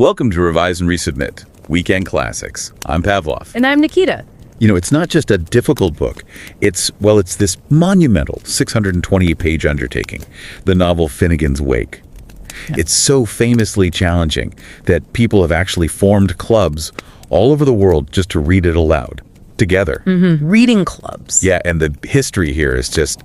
Welcome to Revise and Resubmit, Weekend Classics. I'm Pavlov. And I'm Nikita. You know, it's not just a difficult book. It's this monumental 628-page undertaking, the novel Finnegans Wake. Yeah. It's so famously challenging that people have actually formed clubs all over the world just to read it aloud, together. Mm-hmm. Reading clubs. Yeah, and the history here is just...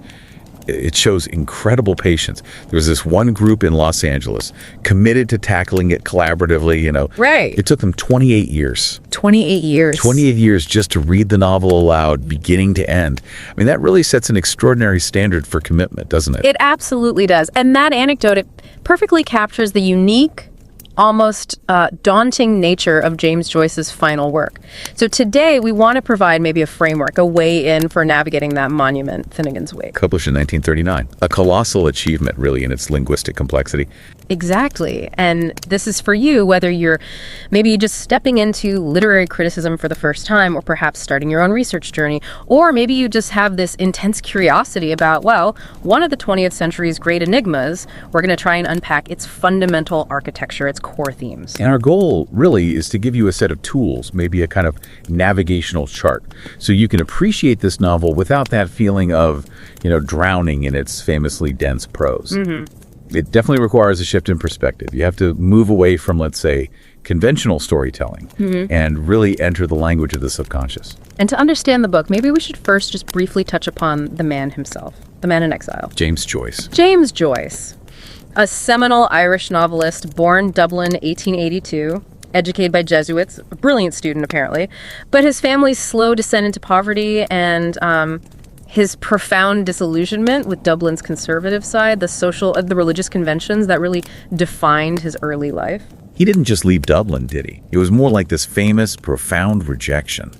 it shows incredible patience. There was this one group in Los Angeles committed to tackling it collaboratively, Right. It took them 28 years. 28 years. 28 years just to read the novel aloud, beginning to end. I mean, that really sets an extraordinary standard for commitment, doesn't it? It absolutely does. And that anecdote, it perfectly captures the unique, almost daunting nature of James Joyce's final work. So today, we want to provide maybe a framework, a way in for navigating that monument, Finnegans Wake. Published in 1939. A colossal achievement, really, in its linguistic complexity. Exactly. And this is for you, whether you're maybe just stepping into literary criticism for the first time, or perhaps starting your own research journey, or maybe you just have this intense curiosity about, well, one of the 20th century's great enigmas. We're going to try and unpack its fundamental architecture, its core themes. And our goal, really, is to give you a set of tools, maybe a kind of navigational chart, so you can appreciate this novel without that feeling of, drowning in its famously dense prose. Mm-hmm. It definitely requires a shift in perspective. You have to move away from, let's say, conventional storytelling and really enter the language of the subconscious. And to understand the book, maybe we should first just briefly touch upon the man himself, the man in exile. James Joyce. James Joyce, a seminal Irish novelist born Dublin, 1882, educated by Jesuits, a brilliant student apparently, but his family's slow descent into poverty and his profound disillusionment with Dublin's conservative side, the religious conventions that really defined his early life. He didn't just leave Dublin, did he? It was more like this famous, profound rejection.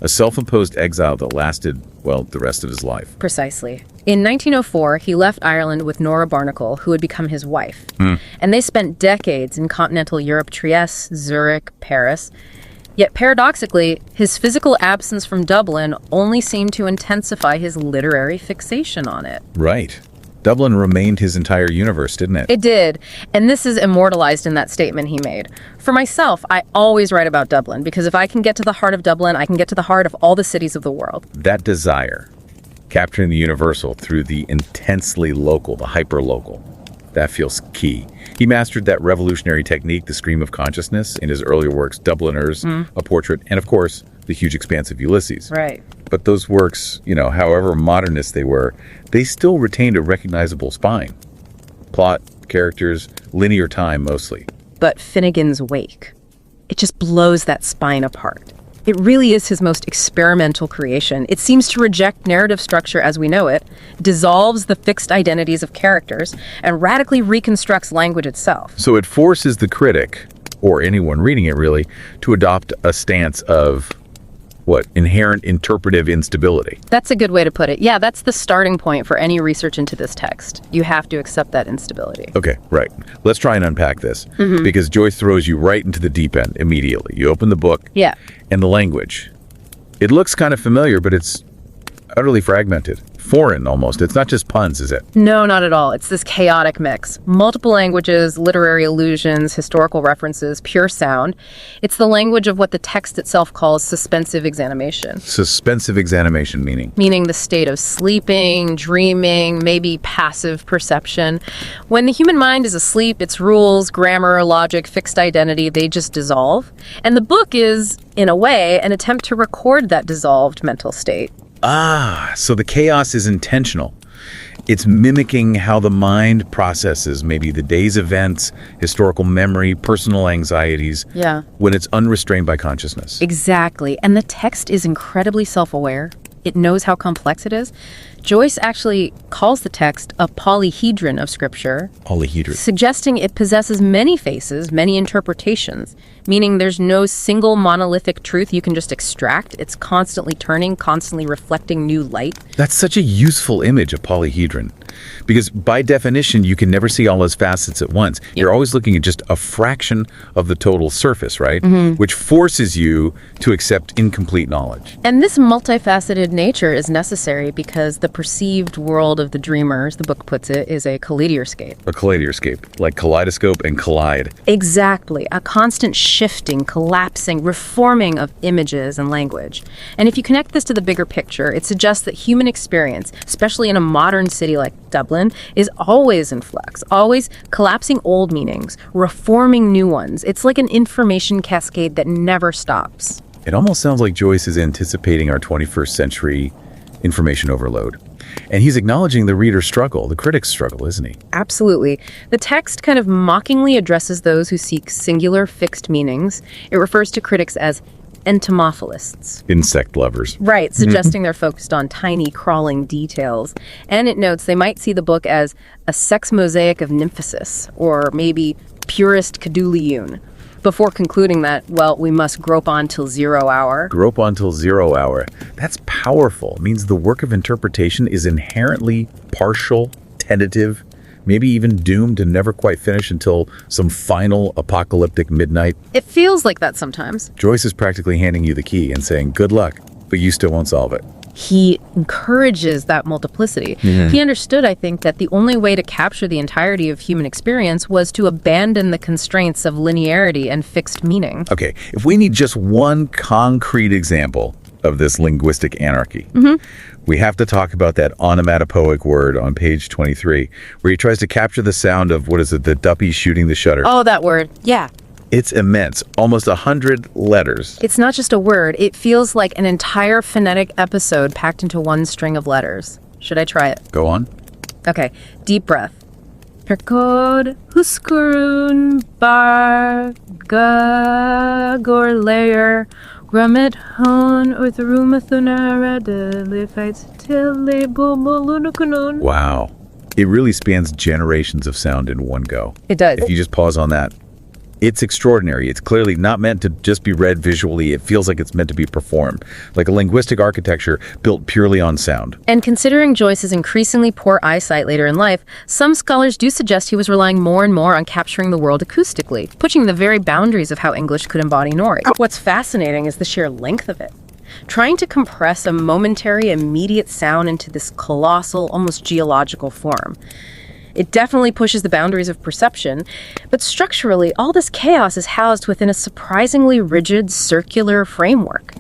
A self-imposed exile that lasted, the rest of his life. Precisely. In 1904, he left Ireland with Nora Barnacle, who would become his wife. And they spent decades in continental Europe, Trieste, Zurich, Paris. Yet paradoxically, his physical absence from Dublin only seemed to intensify his literary fixation on it. Right. Dublin remained his entire universe, didn't it? It did. And this is immortalized in that statement he made. For myself, I always write about Dublin, because if I can get to the heart of Dublin, I can get to the heart of all the cities of the world. That desire, capturing the universal through the intensely local, the hyper-local, that feels key. He mastered that revolutionary technique, the stream of consciousness, in his earlier works, Dubliners, A Portrait, and of course, The Huge Expanse of Ulysses. Right. But those works, however modernist they were, they still retained a recognizable spine. Plot, characters, linear time mostly. But Finnegans Wake, it just blows that spine apart. It really is his most experimental creation. It seems to reject narrative structure as we know it, dissolves the fixed identities of characters, and radically reconstructs language itself. So it forces the critic, or anyone reading it really, to adopt a stance of, inherent interpretive instability. That's a good way to put it. Yeah, that's the starting point for any research into this text. You have to accept that instability. Okay, right. Let's try and unpack this, because Joyce throws you right into the deep end immediately. You open the book, and the language. It looks kind of familiar, but it's utterly fragmented. Foreign, almost. It's not just puns, is it? No, not at all. It's this chaotic mix. Multiple languages, literary allusions, historical references, pure sound. It's the language of what the text itself calls suspensive examination. Suspensive examination meaning? Meaning the state of sleeping, dreaming, maybe passive perception. When the human mind is asleep, its rules, grammar, logic, fixed identity, they just dissolve. And the book is, in a way, an attempt to record that dissolved mental state. So the chaos is intentional. It's mimicking how the mind processes maybe the day's events, historical memory, personal anxieties, when it's unrestrained by consciousness. Exactly. And the text is incredibly self-aware. It knows how complex it is. Joyce actually calls the text a polyhedron of scripture. Polyhedron. Suggesting it possesses many faces, many interpretations, meaning there's no single monolithic truth you can just extract. It's constantly turning, constantly reflecting new light. That's such a useful image, a polyhedron. Because by definition, you can never see all his facets at once. You're always looking at just a fraction of the total surface, right? Which forces you to accept incomplete knowledge. And this multifaceted nature is necessary because the perceived world of the dreamer, as the book puts it, is a kaleidoscope. A kaleidoscope, like kaleidoscope and collide. Exactly. A constant shifting, collapsing, reforming of images and language. And if you connect this to the bigger picture, it suggests that human experience, especially in a modern city like Dublin, is always in flux, always collapsing old meanings, reforming new ones. It's like an information cascade that never stops. It almost sounds like Joyce is anticipating our 21st century information overload. And he's acknowledging the reader's struggle, the critic's struggle, isn't he? Absolutely. The text kind of mockingly addresses those who seek singular, fixed meanings. It refers to critics as entomophilists. Insect lovers. Right, suggesting they're focused on tiny, crawling details. And it notes they might see the book as a sex mosaic of nymphosis, or maybe purist Caduliyun, before concluding that, well, we must grope on till 0 hour. Grope on till 0 hour. That's powerful. It means the work of interpretation is inherently partial, tentative, maybe even doomed to never quite finish until some final apocalyptic midnight. It feels like that sometimes. Joyce is practically handing you the key and saying, good luck, but you still won't solve it. He encourages that multiplicity. He understood, I think, that the only way to capture the entirety of human experience was to abandon the constraints of linearity and fixed meaning. Okay, if we need just one concrete example of this linguistic anarchy, we have to talk about that onomatopoeic word on page 23, where he tries to capture the sound of, the duppy shooting the shutter. Oh, that word. Yeah. It's immense, almost 100 letters. It's not just a word. It feels like an entire phonetic episode packed into one string of letters. Should I try it? Go on. Okay, deep breath. Percod huskurun bar gor layer grummet hon urtharumathunarada lifites tele bumulunukunun. Wow. It really spans generations of sound in one go. It does. If you just pause on that. It's extraordinary. It's clearly not meant to just be read visually. It feels like it's meant to be performed, like a linguistic architecture built purely on sound. And considering Joyce's increasingly poor eyesight later in life, some scholars do suggest he was relying more and more on capturing the world acoustically, pushing the very boundaries of how English could embody noise. What's fascinating is the sheer length of it. Trying to compress a momentary, immediate sound into this colossal, almost geological form. It definitely pushes the boundaries of perception, but structurally, all this chaos is housed within a surprisingly rigid, circular framework.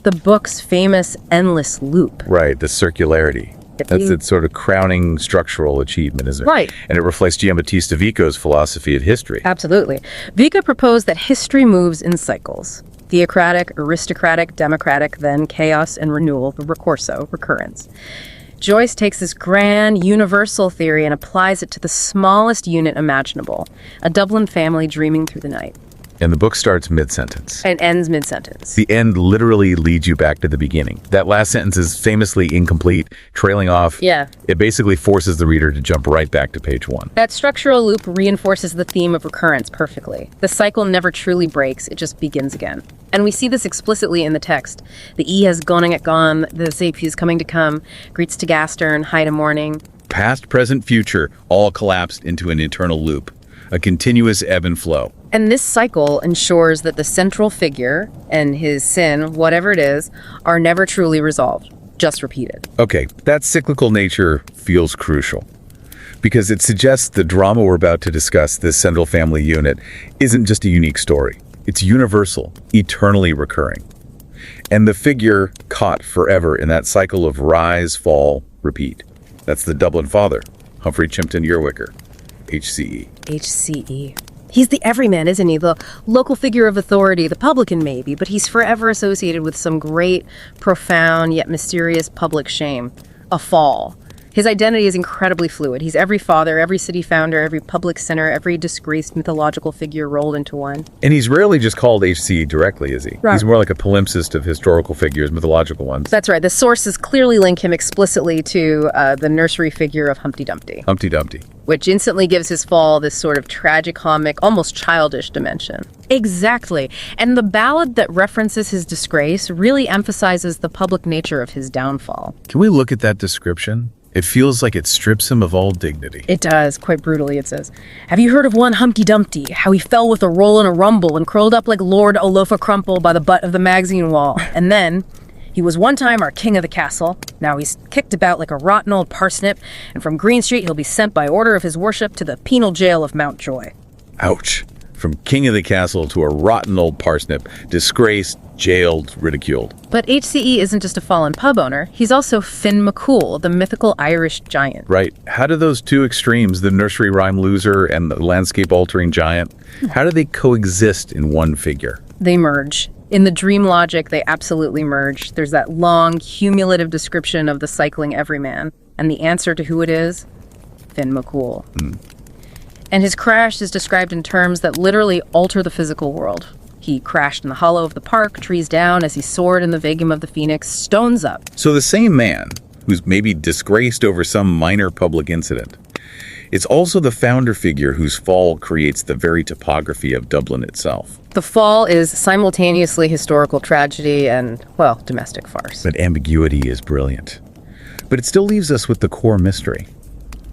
The book's famous endless loop. Right, the circularity. That's its sort of crowning structural achievement, isn't it? Right. And it reflects Giambattista Vico's philosophy of history. Absolutely. Vico proposed that history moves in cycles. Theocratic, aristocratic, democratic, then chaos and renewal, the ricorso, recurrence. Joyce takes this grand, universal theory and applies it to the smallest unit imaginable, a Dublin family dreaming through the night. And the book starts mid-sentence. And ends mid-sentence. The end literally leads you back to the beginning. That last sentence is famously incomplete, trailing off. Yeah. It basically forces the reader to jump right back to page 1. That structural loop reinforces the theme of recurrence perfectly. The cycle never truly breaks, it just begins again. And we see this explicitly in the text. The E has gone at gone, the ZP is coming to come, greets to Gastern, high to morning. Past, present, future, all collapsed into an eternal loop. A continuous ebb and flow. And this cycle ensures that the central figure and his sin, whatever it is, are never truly resolved, just repeated. Okay, that cyclical nature feels crucial because it suggests the drama we're about to discuss, this central family unit, isn't just a unique story. It's universal, eternally recurring. And the figure caught forever in that cycle of rise, fall, repeat. That's the Dublin father, Humphrey Chimpton Earwicker, HCE. HCE. He's the everyman, isn't he? The local figure of authority, the publican maybe, but he's forever associated with some great, profound, yet mysterious public shame. A fall. His identity is incredibly fluid. He's every father, every city founder, every public sinner, every disgraced mythological figure rolled into one. And he's rarely just called HCE directly, is he? Right. He's more like a palimpsest of historical figures, mythological ones. That's right. The sources clearly link him explicitly to the nursery figure of Humpty Dumpty. Humpty Dumpty. Which instantly gives his fall this sort of tragicomic, almost childish dimension. Exactly. And the ballad that references his disgrace really emphasizes the public nature of his downfall. Can we look at that description? It feels like it strips him of all dignity. It does, quite brutally, it says. Have you heard of one Humpty Dumpty, how he fell with a roll and a rumble and curled up like Lord Olofa Crumple by the butt of the magazine wall? And then, he was one time our king of the castle. Now he's kicked about like a rotten old parsnip, and from Green Street he'll be sent by order of his worship to the penal jail of Mountjoy. Ouch. From king of the castle to a rotten old parsnip, disgraced, jailed, ridiculed. But HCE isn't just a fallen pub owner. He's also Finn McCool, the mythical Irish giant. Right. How do those two extremes, the nursery rhyme loser and the landscape-altering giant, how do they coexist in one figure? They merge. In the dream logic, they absolutely merge. There's that long, cumulative description of the cycling everyman. And the answer to who it is? Finn McCool. And his crash is described in terms that literally alter the physical world. He crashed in the hollow of the park, trees down as he soared in the vacuum of the phoenix, stones up. So the same man, who's maybe disgraced over some minor public incident, it's also the founder figure whose fall creates the very topography of Dublin itself. The fall is simultaneously historical tragedy and, well, domestic farce. But ambiguity is brilliant. But it still leaves us with the core mystery.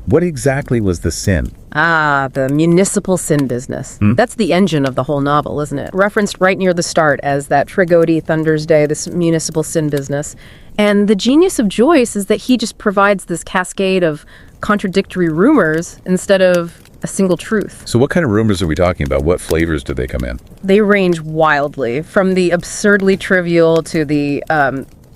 What exactly was the sin? The municipal sin business. That's the engine of the whole novel, isn't it? Referenced right near the start as that Trigodi Thunder's Day, this municipal sin business. And the genius of Joyce is that he just provides this cascade of contradictory rumors instead of a single truth. So what kind of rumors are we talking about? What flavors do they come in? They range wildly, from the absurdly trivial to the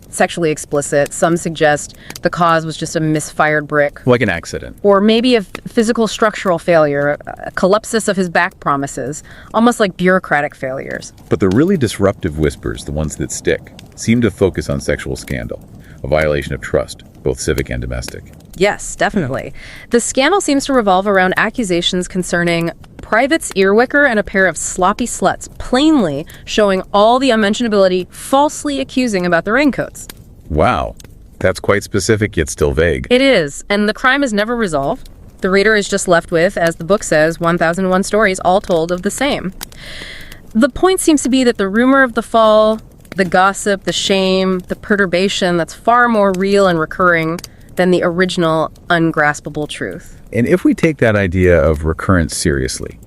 sexually explicit. Some suggest the cause was just a misfired brick. Like an accident. Or maybe a physical structural failure, a collapsus of his back promises, almost like bureaucratic failures. But the really disruptive whispers, the ones that stick, seem to focus on sexual scandal, a violation of trust, both civic and domestic. Yes, definitely. The scandal seems to revolve around accusations concerning Private's earwicker and a pair of sloppy sluts, plainly showing all the unmentionability, falsely accusing about the raincoats. Wow. That's quite specific, yet still vague. It is, and the crime is never resolved. The reader is just left with, as the book says, 1001 stories, all told of the same. The point seems to be that the rumor of the fall, the gossip, the shame, the perturbation, that's far more real and recurring than the original ungraspable truth. And if we take that idea of recurrence seriously,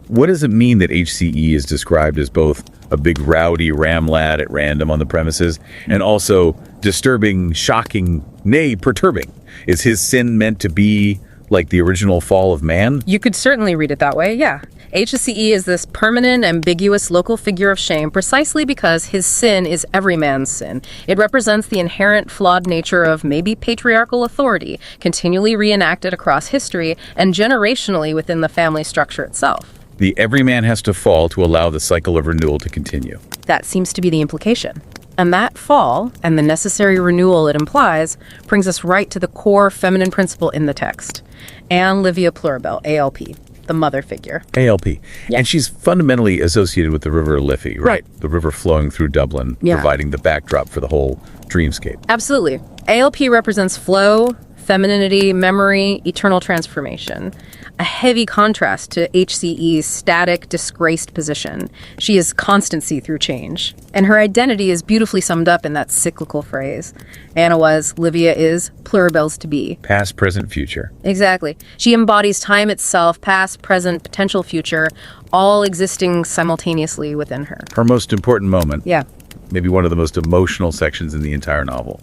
what does it mean that HCE is described as both a big rowdy ram lad at random on the premises and also disturbing, shocking, nay, perturbing? Is his sin meant to be like the original fall of man? You could certainly read it that way, yeah. HCE is this permanent, ambiguous local figure of shame precisely because his sin is every man's sin. It represents the inherent flawed nature of maybe patriarchal authority, continually reenacted across history and generationally within the family structure itself. The every man has to fall to allow the cycle of renewal to continue. That seems to be the implication. And that fall, and the necessary renewal it implies, brings us right to the core feminine principle in the text. Anne Livia Pluribel, ALP. The mother figure. ALP. Yeah. And she's fundamentally associated with the river Liffey, right? The river flowing through Dublin, providing the backdrop for the whole dreamscape. Absolutely. ALP represents flow, femininity, memory, eternal transformation. A heavy contrast to HCE's static, disgraced position. She is constancy through change. And her identity is beautifully summed up in that cyclical phrase. Anna was, Livia is, Pluribel's to be. Past, present, future. Exactly. She embodies time itself, past, present, potential future, all existing simultaneously within her. Her most important moment. Yeah. Maybe one of the most emotional sections in the entire novel.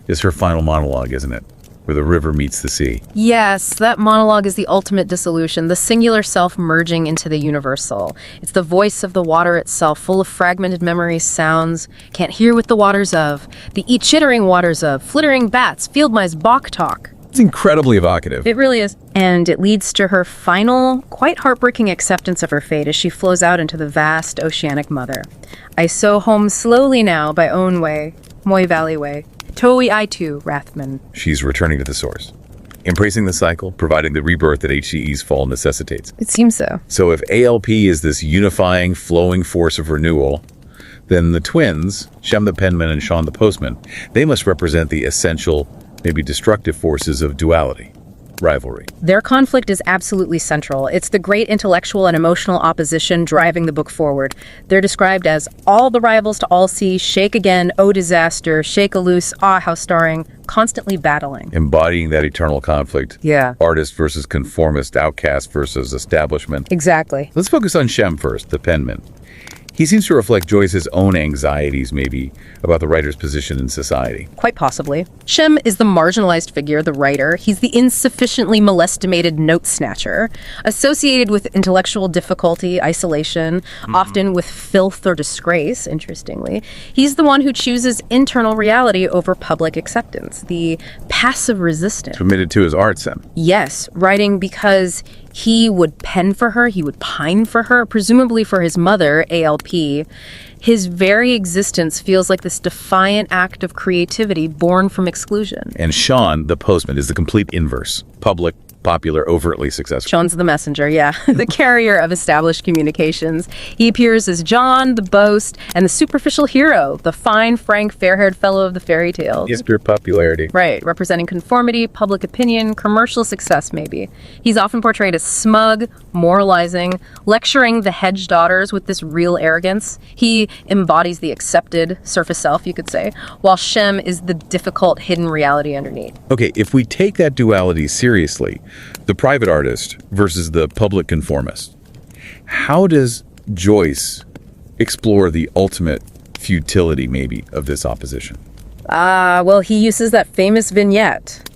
Is her final monologue, isn't it? Where the river meets the sea. Yes, that monologue is the ultimate dissolution, the singular self merging into the universal. It's the voice of the water itself, full of fragmented memories, sounds, can't hear what the waters of, the chittering waters of, flittering bats, field mice, bok talk. It's incredibly evocative. It really is. And it leads to her final, quite heartbreaking acceptance of her fate as she flows out into the vast oceanic mother. I sow home slowly now by own way, Moy Valley way. Toi I too, Rathman. She's returning to the source, embracing the cycle, providing the rebirth that HCE's fall necessitates. It seems so. So if ALP is this unifying, flowing force of renewal, then the twins, Shem the penman and Sean the postman, they must represent the essential, maybe destructive forces of duality. rivalry. Their conflict is absolutely central. It's the great intellectual and emotional opposition driving the book forward. They're described as all the rivals to all see, shake again, oh disaster, shake a loose, ah how starring, constantly battling. Embodying that eternal conflict. Yeah. Artist versus conformist, outcast versus establishment. Exactly. Let's focus on Shem first, the penman. He seems to reflect Joyce's own anxieties, maybe, about the writer's position in society. Quite possibly. Shem is the marginalized figure, the writer. He's the insufficiently molestimated note snatcher, associated with intellectual difficulty, isolation, often with filth or disgrace, interestingly. He's the one who chooses internal reality over public acceptance, the passive resistant. Committed to his arts, then. Yes, writing because he would pen for her, he would pine for her, presumably for his mother, ALP. His very existence feels like this defiant act of creativity born from exclusion. And Sean, the postman, is the complete inverse. Public, popular, overtly successful. Sean's the messenger, yeah. The carrier of established communications. He appears as John, the boast, and the superficial hero, the fine, frank, fair-haired fellow of the fairy tales. Mr. Popularity. Right, representing conformity, public opinion, commercial success, maybe. He's often portrayed as smug, moralizing, lecturing the hedge daughters with this real arrogance. He embodies the accepted surface self, you could say, while Shem is the difficult, hidden reality underneath. Okay, if we take that duality seriously, the private artist versus the public conformist, how does Joyce explore the ultimate futility, maybe, of this opposition? Well, he uses that famous vignette,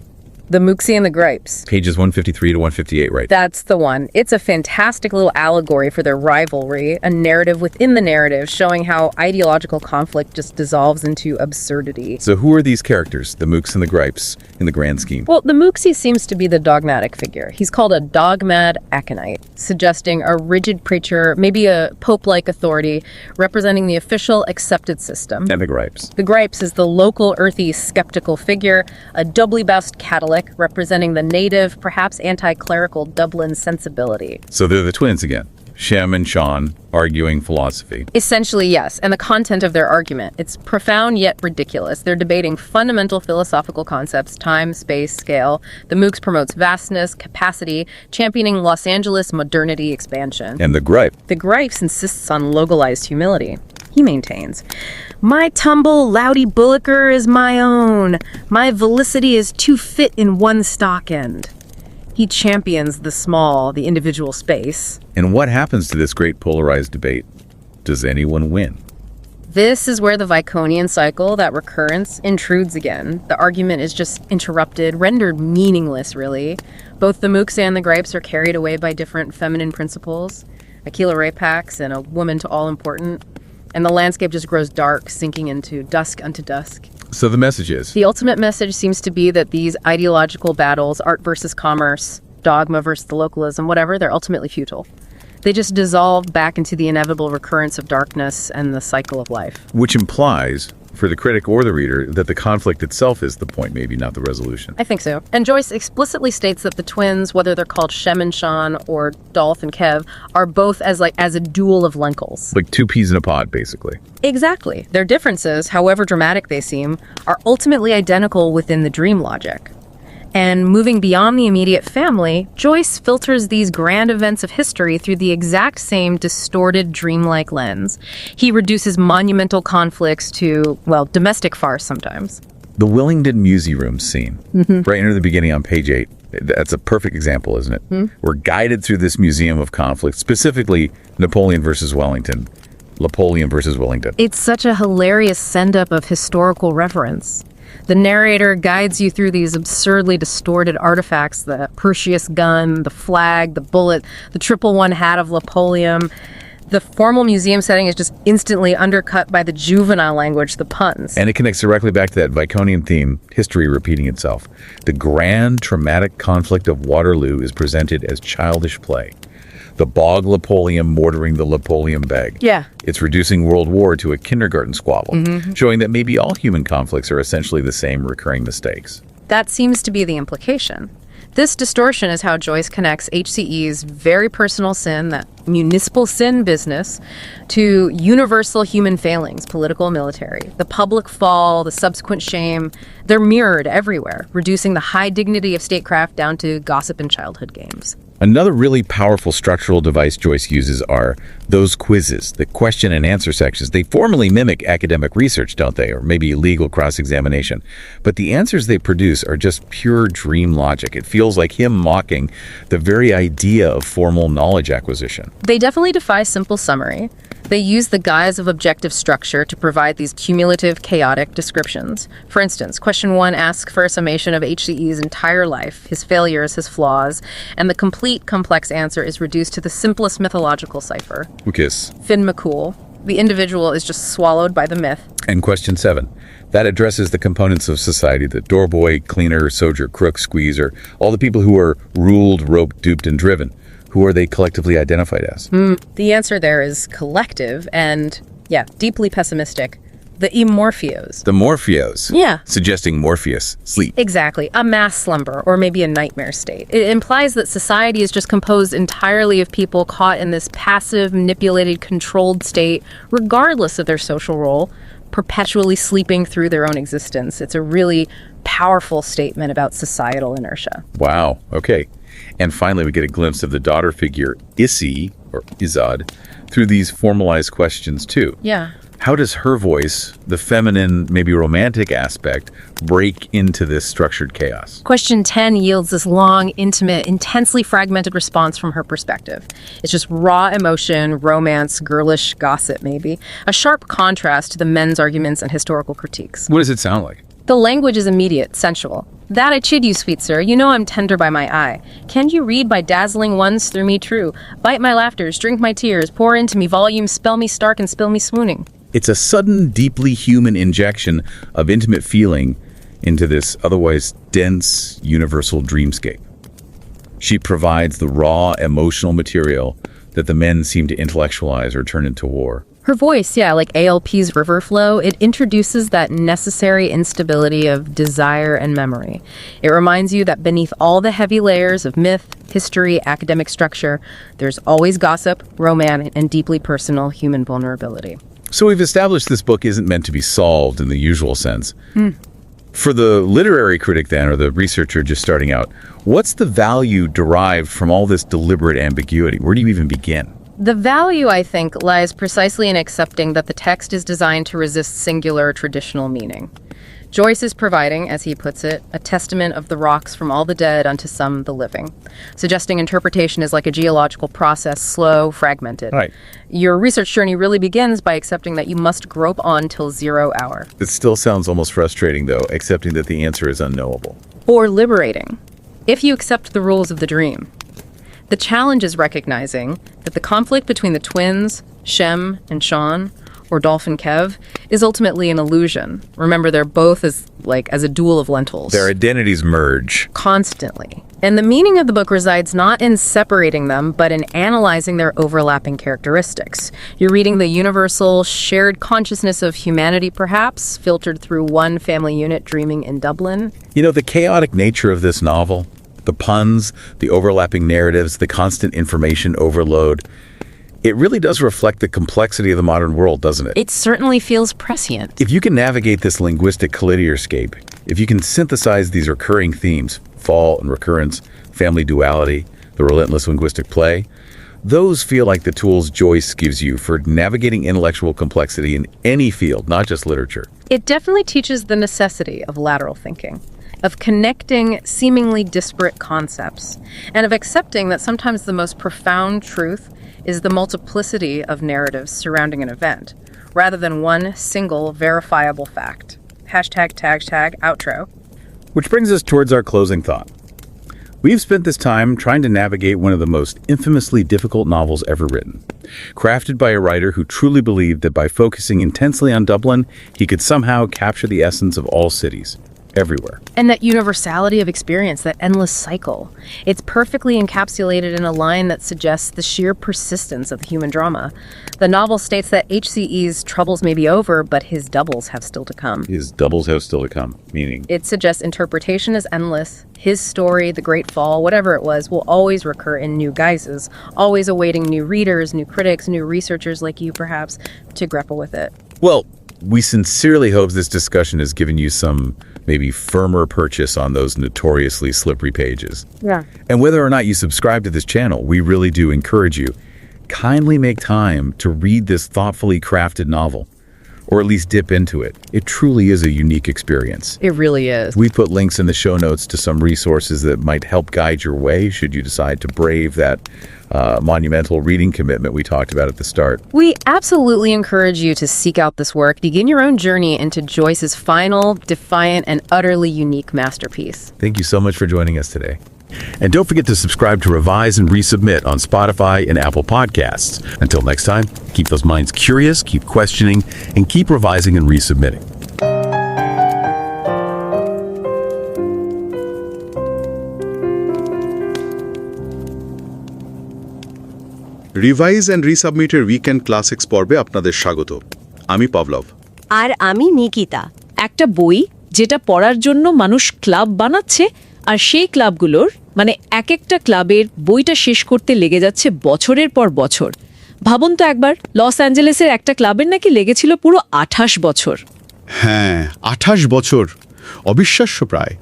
the Mooksy and the Gripes. Pages 153 to 158, right? That's the one. It's a fantastic little allegory for their rivalry, a narrative within the narrative showing how ideological conflict just dissolves into absurdity. So who are these characters, the Mooks and the Gripes, in the grand scheme? Well, the Mooksy seems to be the dogmatic figure. He's called a dogmad aconite, suggesting a rigid preacher, maybe a pope-like authority, representing the official accepted system. And the Gripes. The Gripes is the local, earthy, skeptical figure, a doubly boused Catholic, representing the native, perhaps anti-clerical Dublin sensibility. So they're the twins again. Shem and Sean arguing philosophy. Essentially, yes, and the content of their argument. It's profound yet ridiculous. They're debating fundamental philosophical concepts, time, space, scale. The Mooks promotes vastness, capacity, championing Los Angeles modernity expansion. And the Gripe. The Gripes insists on localized humility. He maintains, "My tumble, loudy bullocker is my own. My felicity is too fit in one stock end." He champions the small, the individual space. And what happens to this great polarized debate? Does anyone win? This is where the Viconian cycle, that recurrence, intrudes again. The argument is just interrupted, rendered meaningless, really. Both the Mooks and the Gripes are carried away by different feminine principles. Aquila Rapax and a woman to all important. And the landscape just grows dark, sinking into dusk unto dusk. So the message is? The ultimate message seems to be that these ideological battles, art versus commerce, dogma versus the localism, whatever, they're ultimately futile. They just dissolve back into the inevitable recurrence of darkness and the cycle of life. Which implies, for the critic or the reader, that the conflict itself is the point, maybe not the resolution. I think so. And Joyce explicitly states that the twins, whether they're called Shem and Sean or Dolph and Kev, are both as a duel of lentils. Like two peas in a pod, basically. Exactly. Their differences, however dramatic they seem, are ultimately identical within the dream logic. And moving beyond the immediate family, Joyce filters these grand events of history through the exact same distorted, dreamlike lens. He reduces monumental conflicts to, well, domestic farce sometimes. The Willingdon Museum Room scene, right near the beginning on page 8, that's a perfect example, isn't it? We're guided through this museum of conflict, specifically Napoleon versus Wellington, Napoleon versus Willingdon. It's such a hilarious send-up of historical reference. The narrator guides you through these absurdly distorted artifacts, the Perseus gun, the flag, the bullet, the triple one hat of Napoleon. The formal museum setting is just instantly undercut by the juvenile language, the puns. And it connects directly back to that Viconian theme, history repeating itself. The grand, traumatic conflict of Waterloo is presented as childish play. The bog Napoleon mortaring the Napoleon beg. Yeah. It's reducing World War to a kindergarten squabble, showing that maybe all human conflicts are essentially the same recurring mistakes. That seems to be the implication. This distortion is how Joyce connects HCE's very personal sin, that municipal sin business to universal human failings, political, military. The public fall, the subsequent shame, they're mirrored everywhere, reducing the high dignity of statecraft down to gossip and childhood games. Another really powerful structural device Joyce uses are those quizzes, the question and answer sections. They formally mimic academic research, don't they? Or maybe legal cross-examination. But the answers they produce are just pure dream logic. It feels like him mocking the very idea of formal knowledge acquisition. They definitely defy simple summary. They use the guise of objective structure to provide these cumulative, chaotic descriptions. For instance, question 1 asks for a summation of HCE's entire life, his failures, his flaws, and the complete complex answer is reduced to the simplest mythological cipher. Which is? Finn McCool. The individual is just swallowed by the myth. And question 7. That addresses the components of society, the doorboy, cleaner, soldier, crook, squeezer, all the people who are ruled, roped, duped, and driven. Who are they collectively identified as? The answer there is collective and, deeply pessimistic. The Morpheos. The Morpheos? Yeah. Suggesting Morpheus, sleep. Exactly. A mass slumber, or maybe a nightmare state. It implies that society is just composed entirely of people caught in this passive, manipulated, controlled state, regardless of their social role, perpetually sleeping through their own existence. It's a really powerful statement about societal inertia. Wow. Okay. And finally, we get a glimpse of the daughter figure, Issy, or Izod, through these formalized questions, too. Yeah. How does her voice, the feminine, maybe romantic aspect, break into this structured chaos? Question 10 yields this long, intimate, intensely fragmented response from her perspective. It's just raw emotion, romance, girlish gossip, maybe. A sharp contrast to the men's arguments and historical critiques. What does it sound like? The language is immediate, sensual. That I chid you, sweet sir, you know I'm tender by my eye. Can you read by dazzling ones through me true? Bite my laughters, drink my tears, pour into me volumes, spell me stark and spill me swooning. It's a sudden, deeply human injection of intimate feeling into this otherwise dense, universal dreamscape. She provides the raw, emotional material that the men seem to intellectualize or turn into war. Her voice, like ALP's river flow, it introduces that necessary instability of desire and memory. It reminds you that beneath all the heavy layers of myth, history, academic structure, there's always gossip, romance, and deeply personal human vulnerability. So we've established this book isn't meant to be solved in the usual sense. For the literary critic then, or the researcher just starting out, what's the value derived from all this deliberate ambiguity? Where do you even begin? The value, I think, lies precisely in accepting that the text is designed to resist singular traditional meaning. Joyce is providing, as he puts it, a testament of the rocks from all the dead unto some the living, suggesting interpretation is like a geological process, slow, fragmented. Right. Your research journey really begins by accepting that you must grope on till 0 hour. It still sounds almost frustrating, though, accepting that the answer is unknowable. Or liberating, if you accept the rules of the dream. The challenge is recognizing that the conflict between the twins, Shem and Sean, or Dolph and Kev, is ultimately an illusion. Remember, they're both as a duel of lentils. Their identities merge. Constantly. And the meaning of the book resides not in separating them, but in analyzing their overlapping characteristics. You're reading the universal, shared consciousness of humanity, perhaps, filtered through one family unit dreaming in Dublin. You know, the chaotic nature of this novel, the puns, the overlapping narratives, the constant information overload, it really does reflect the complexity of the modern world, doesn't it? It certainly feels prescient. If you can navigate this linguistic kaleidoscape, if you can synthesize these recurring themes, fall and recurrence, family duality, the relentless linguistic play, those feel like the tools Joyce gives you for navigating intellectual complexity in any field, not just literature. It definitely teaches the necessity of lateral thinking, of connecting seemingly disparate concepts, and of accepting that sometimes the most profound truth is the multiplicity of narratives surrounding an event, rather than one single verifiable fact. Hashtag, outro. Which brings us towards our closing thought. We've spent this time trying to navigate one of the most infamously difficult novels ever written, crafted by a writer who truly believed that by focusing intensely on Dublin, he could somehow capture the essence of all cities. everywhere. And that universality of experience, that endless cycle. It's perfectly encapsulated in a line that suggests the sheer persistence of the human drama. The novel states that HCE's troubles may be over, but his doubles have still to come. His doubles have still to come, meaning? It suggests interpretation is endless. His story, the Great Fall, whatever it was, will always recur in new guises, always awaiting new readers, new critics, new researchers like you, perhaps, to grapple with it. Well, we sincerely hope this discussion has given you some maybe firmer purchase on those notoriously slippery pages. Yeah. And whether or not you subscribe to this channel, we really do encourage you. Kindly make time to read this thoughtfully crafted novel, or at least dip into it. It truly is a unique experience. It really is. We put links in the show notes to some resources that might help guide your way should you decide to brave that monumental reading commitment we talked about at the start. We absolutely encourage you to seek out this work, begin your own journey into Joyce's final, defiant, and utterly unique masterpiece. Thank you so much for joining us today. And don't forget to subscribe to Revise and Resubmit on Spotify and Apple Podcasts. Until next time, keep those minds curious, keep questioning, and keep revising and resubmitting. Revise and রিসাবমিটের weekend classics পর্বে আপনাদের স্বাগত। আমি Pavlov. আর আমি নিকিতা। একটা বই যেটা পড়ার জন্য মানুষ ক্লাব বানাচ্ছে, আর সেই ক্লাবগুলোর মানে এক একটা ক্লাবের বইটা শেষ করতে লেগে যাচ্ছে বছরের পর বছর। ভাবুন তো একবার, লস অ্যাঞ্জেলেসের একটা ক্লাবের নাকি লেগেছিল পুরো 28 বছর। হ্যাঁ, 28 বছর, অবিশ্বাস্য প্রায়।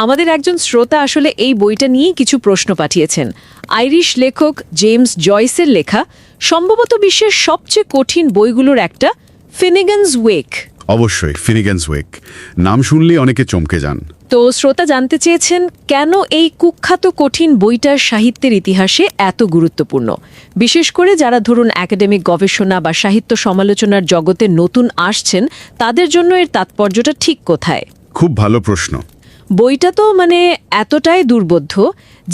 আমাদের একজন শ্রোতা আসলে এই বইটা নিয়েই কিছু প্রশ্ন পাঠিয়েছেন। আইরিশ লেখক জেমস জয়েসের লেখা, সম্ভবত বিশ্বের সবচেয়ে কঠিন বইগুলোর একটা, ফিনেগান্স ওয়েক। অবশ্যই, ফিনিগ্যান্স ওয়েক নাম শুনলেই অনেকে চমকে যান। তো শ্রোতা জানতে চেয়েছেন কেন এই কুখ্যাত কঠিন বইটার সাহিত্যের ইতিহাসে এত গুরুত্বপূর্ণ, বিশেষ করে যারা ধরুন একাডেমিক গবেষণা বা সাহিত্য সমালোচনার জগতে নতুন আসছেন, তাদের জন্য এর তাৎপর্যটা ঠিক কোথায়? খুব ভালো প্রশ্ন। বইটা তো মানে এতটাই দুর্বোধ্য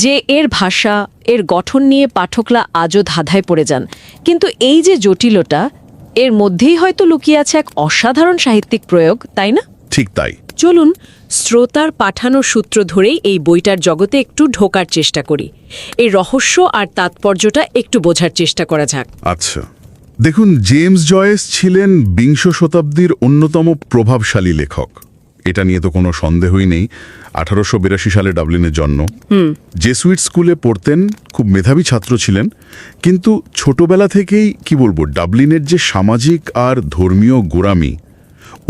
যে এর ভাষা, এর গঠন নিয়ে পাঠকরা আজও ধাঁধায় পড়ে যান। কিন্তু এই যে জটিলতা, এর মধ্যেই হয়তো লুকিয়ে আছে এক অসাধারণ সাহিত্যিক প্রয়োগ, তাই না? ঠিক তাই। চলুন শ্রোতার পাঠানো সূত্র ধরেই এই বইটার জগতে একটু ঢোকার চেষ্টা করি। এই রহস্য আর তাৎপর্যটা একটু বোঝার চেষ্টা করা যাক। আচ্ছা, দেখুন, জেমস জয়েস ছিলেন বিংশ শতাব্দীর অন্যতম প্রভাবশালী লেখক। এটা নিয়ে তো কোনো সন্দেহই নেই। 1882 সালে ডাবলিনে জন্ম। জেসুইট স্কুলে পড়তেন, খুব মেধাবী ছাত্র ছিলেন। কিন্তু ছোটবেলা থেকেই কি বলবো, ডাবলিনের যে সামাজিক আর ধর্মীয় গোঁড়ামি,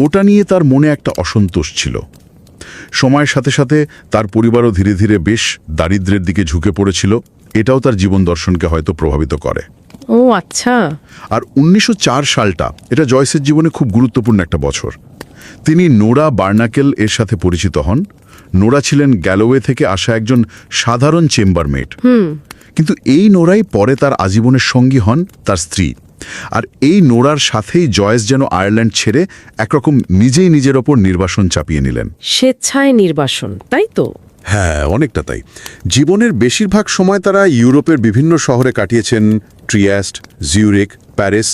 ওটা নিয়ে তার মনে একটা অসন্তোষ ছিল। সময়ের সাথে সাথে তার পরিবারও ধীরে ধীরে বেশ দারিদ্র্যের দিকে ঝুঁকে পড়েছিল। এটাও তার জীবন দর্শনকে হয়তো প্রভাবিত করে। ও আচ্ছা। আর 1904 সালটা, এটা জয়েসের জীবনে খুব গুরুত্বপূর্ণ একটা বছর। তিনি নোরা বার্নাকেল এর সাথে পরিচিত হন। নোরা ছিলেন গ্যালোওয়ে থেকে আসা একজন সাধারণ চেম্বারমেট। কিন্তু এই নোরাই পরে তার আজীবনের সঙ্গী হন, তার স্ত্রী। আর এই নোরার সাথেই জয়েস যেন আয়ারল্যান্ড ছেড়ে একরকম নিজেই নিজের ওপর নির্বাসন চাপিয়ে নিলেন। স্বেচ্ছায় নির্বাসন, তাই তো? হ্যাঁ, অনেকটা তাই। জীবনের বেশিরভাগ সময় তারা ইউরোপের বিভিন্ন শহরে কাটিয়েছেন, ট্রিয়েস্ট, জিউরিক, প্যারিস।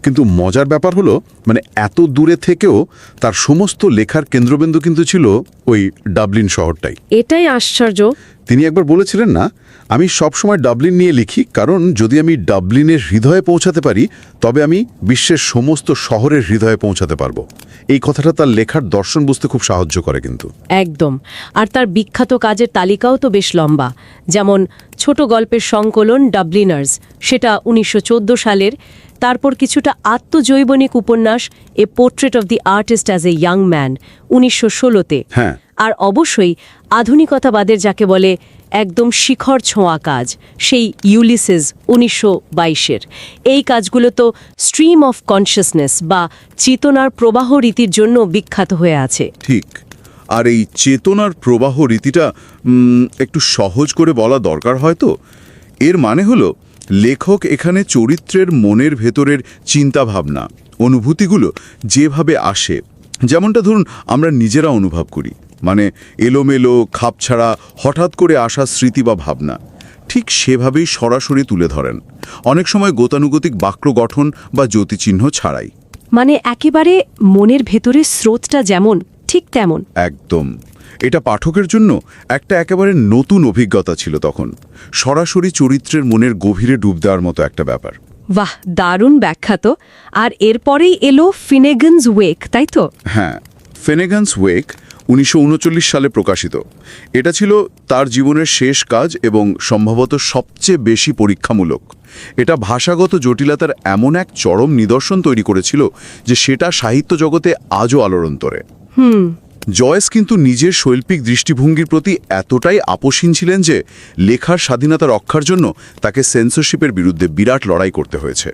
কিন্তু মজার ব্যাপার হলো, মানে এত দূরে থেকেও তার সমস্ত লেখার কেন্দ্রবিন্দু কিন্তু ছিল ওই ডাবলিন শহরটাই। এটাই আশ্চর্য। তিনি একবার বলেছিলেন না, আমি সবসময় ডাবলিন নিয়ে লিখি, কারণ যদি আমি ডাবলিনের হৃদয়ে পৌঁছাতে পারি, তবে আমি বিশ্বের সমস্ত শহরের হৃদয়ে পৌঁছাতে পারবো। এই কথাটা তার লেখার দর্শন বুঝতে খুব সাহায্য করে কিন্তু। একদম। আর তার বিখ্যাত কাজের তালিকাও তো বেশ লম্বা। যেমন ছোট গল্পের সংকলন ডাবলিনার্স, সেটা 1914 সালের। তারপর কিছুটা আত্মজৈবনিক উপন্যাস a portrait of the artist as a young man 1916-তে। হ্যাঁ। আর অবশ্যই আধুনিকতাবাদের যাকে বলে একদম শিখর ছোঁয়া কাজ, সেই ইউলিসিস 1922-এর। এই কাজগুলো তো স্ট্রিম অফ কনসিয়াসনেস বা চেতনার প্রবাহ রীতির জন্য বিখ্যাত হয়ে আছে। ঠিক। আর এই চেতনার প্রবাহ রীতিটা একটু সহজ করে বলা দরকার হয়তো। এর মানে হলো, লেখক এখানে চরিত্রের মনের ভেতরের চিন্তাভাবনা, অনুভূতিগুলো যেভাবে আসে, যেমনটা ধরুন আমরা নিজেরা অনুভব করি, মানে এলোমেলো, খাপছাড়া, হঠাৎ করে আসা স্মৃতি বা ভাবনা, ঠিক সেভাবেই সরাসরি তুলে ধরেন, অনেক সময় গতানুগতিক বাক্য গঠন বা জ্যোতিচিহ্ন ছাড়াই। মানে একেবারে মনের ভেতরের স্রোতটা যেমন ঠিক তেমন। একদম। এটা পাঠকের জন্য একটা একেবারে নতুন অভিজ্ঞতা ছিল তখন, সরাসরি চরিত্রের মনের গভীরে ডুব দেওয়ার মতো একটা ব্যাপার। বাহ, দারুণ ব্যাখ্যা তো। আর এরপরেই এলো ফিনেগানস ওয়েক, তাই তো? হ্যাঁ, ফিনেগানস ওয়েক 1939 সালে প্রকাশিত। এটা ছিল তার জীবনের শেষ কাজ এবং সম্ভবত সবচেয়ে বেশি পরীক্ষামূলক। এটা ভাষাগত জটিলতার এমন এক চরম নিদর্শন তৈরি করেছিল যে সেটা সাহিত্য জগতে আজও আলোড়ন তোলে। জয়েস কিন্তু নিজের শৈল্পিক দৃষ্টিভঙ্গির প্রতি এতটাই আপোষহীন ছিলেন যে লেখার স্বাধীনতা রক্ষার জন্য তাকে সেন্সরশিপের বিরুদ্ধে বিরাট লড়াই করতে হয়েছে।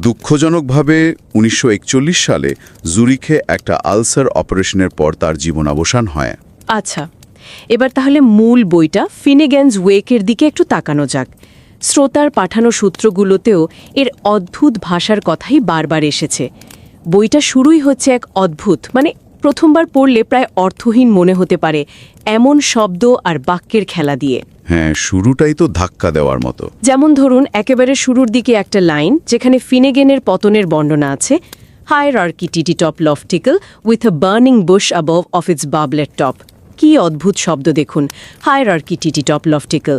দুঃখজনকভাবে 1941 সালে জুরিখে একটা আলসার অপারেশনের পর তার জীবনাবসান হয়। আচ্ছা, এবার তাহলে মূল বইটা ফিনেগানস ওয়েকের দিকে একটু তাকানো যাক। শ্রোতার পাঠানো সূত্রগুলোতেও এর অদ্ভুত ভাষার কথাই বারবার এসেছে। বইটা শুরুই হচ্ছে এক অদ্ভুত, মানে প্রথমবার পড়লে প্রায় অর্থহীন মনে হতে পারে এমন শব্দ আর বাক্যের খেলা দিয়ে। হ্যাঁ, শুরুটাই তো ধাক্কা দেওয়ার মতো। যেমন ধরুন, একেবারে শুরুর দিকে একটা লাইন যেখানে ফিনেগেনের পতনের বর্ণনা আছে, hierarchy titi top loftical with a burning bush above off its baublet top. কি অদ্ভুত শব্দ দেখুন, হায়ারার্কি টিটি টপ লফটিকল।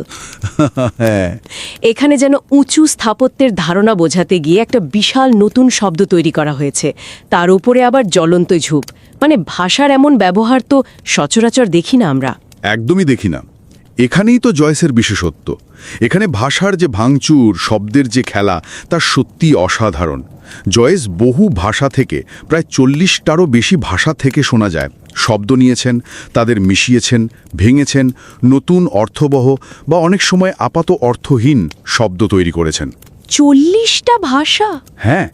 এখানে যেন উঁচু স্থাপত্যের ধারণা বোঝাতে গিয়ে একটা বিশাল নতুন শব্দ তৈরি করা হয়েছে, তার উপরে আবার জ্বলন্ত ঝুপ। মানে ভাষার এমন ব্যবহার তো সচরাচর দেখি না আমরা। একদমই দেখি না। এখানেই তো জয়েসের বিশেষত্ব। এখানে ভাষার যে ভাঙচুর, শব্দের যে খেলা, তা সত্যি অসাধারণ। জয়েস বহু ভাষা থেকে, প্রায় 40টারও বেশি ভাষা থেকে শোনা যায়, শব্দ নিয়েছেন, তাদের মিশিয়েছেন, ভেঙেছেন, নতুন অর্থবহ বা অনেক সময় আপাত অর্থহীন শব্দ তৈরি করেছেন। 40টা ভাষা? হ্যাঁ,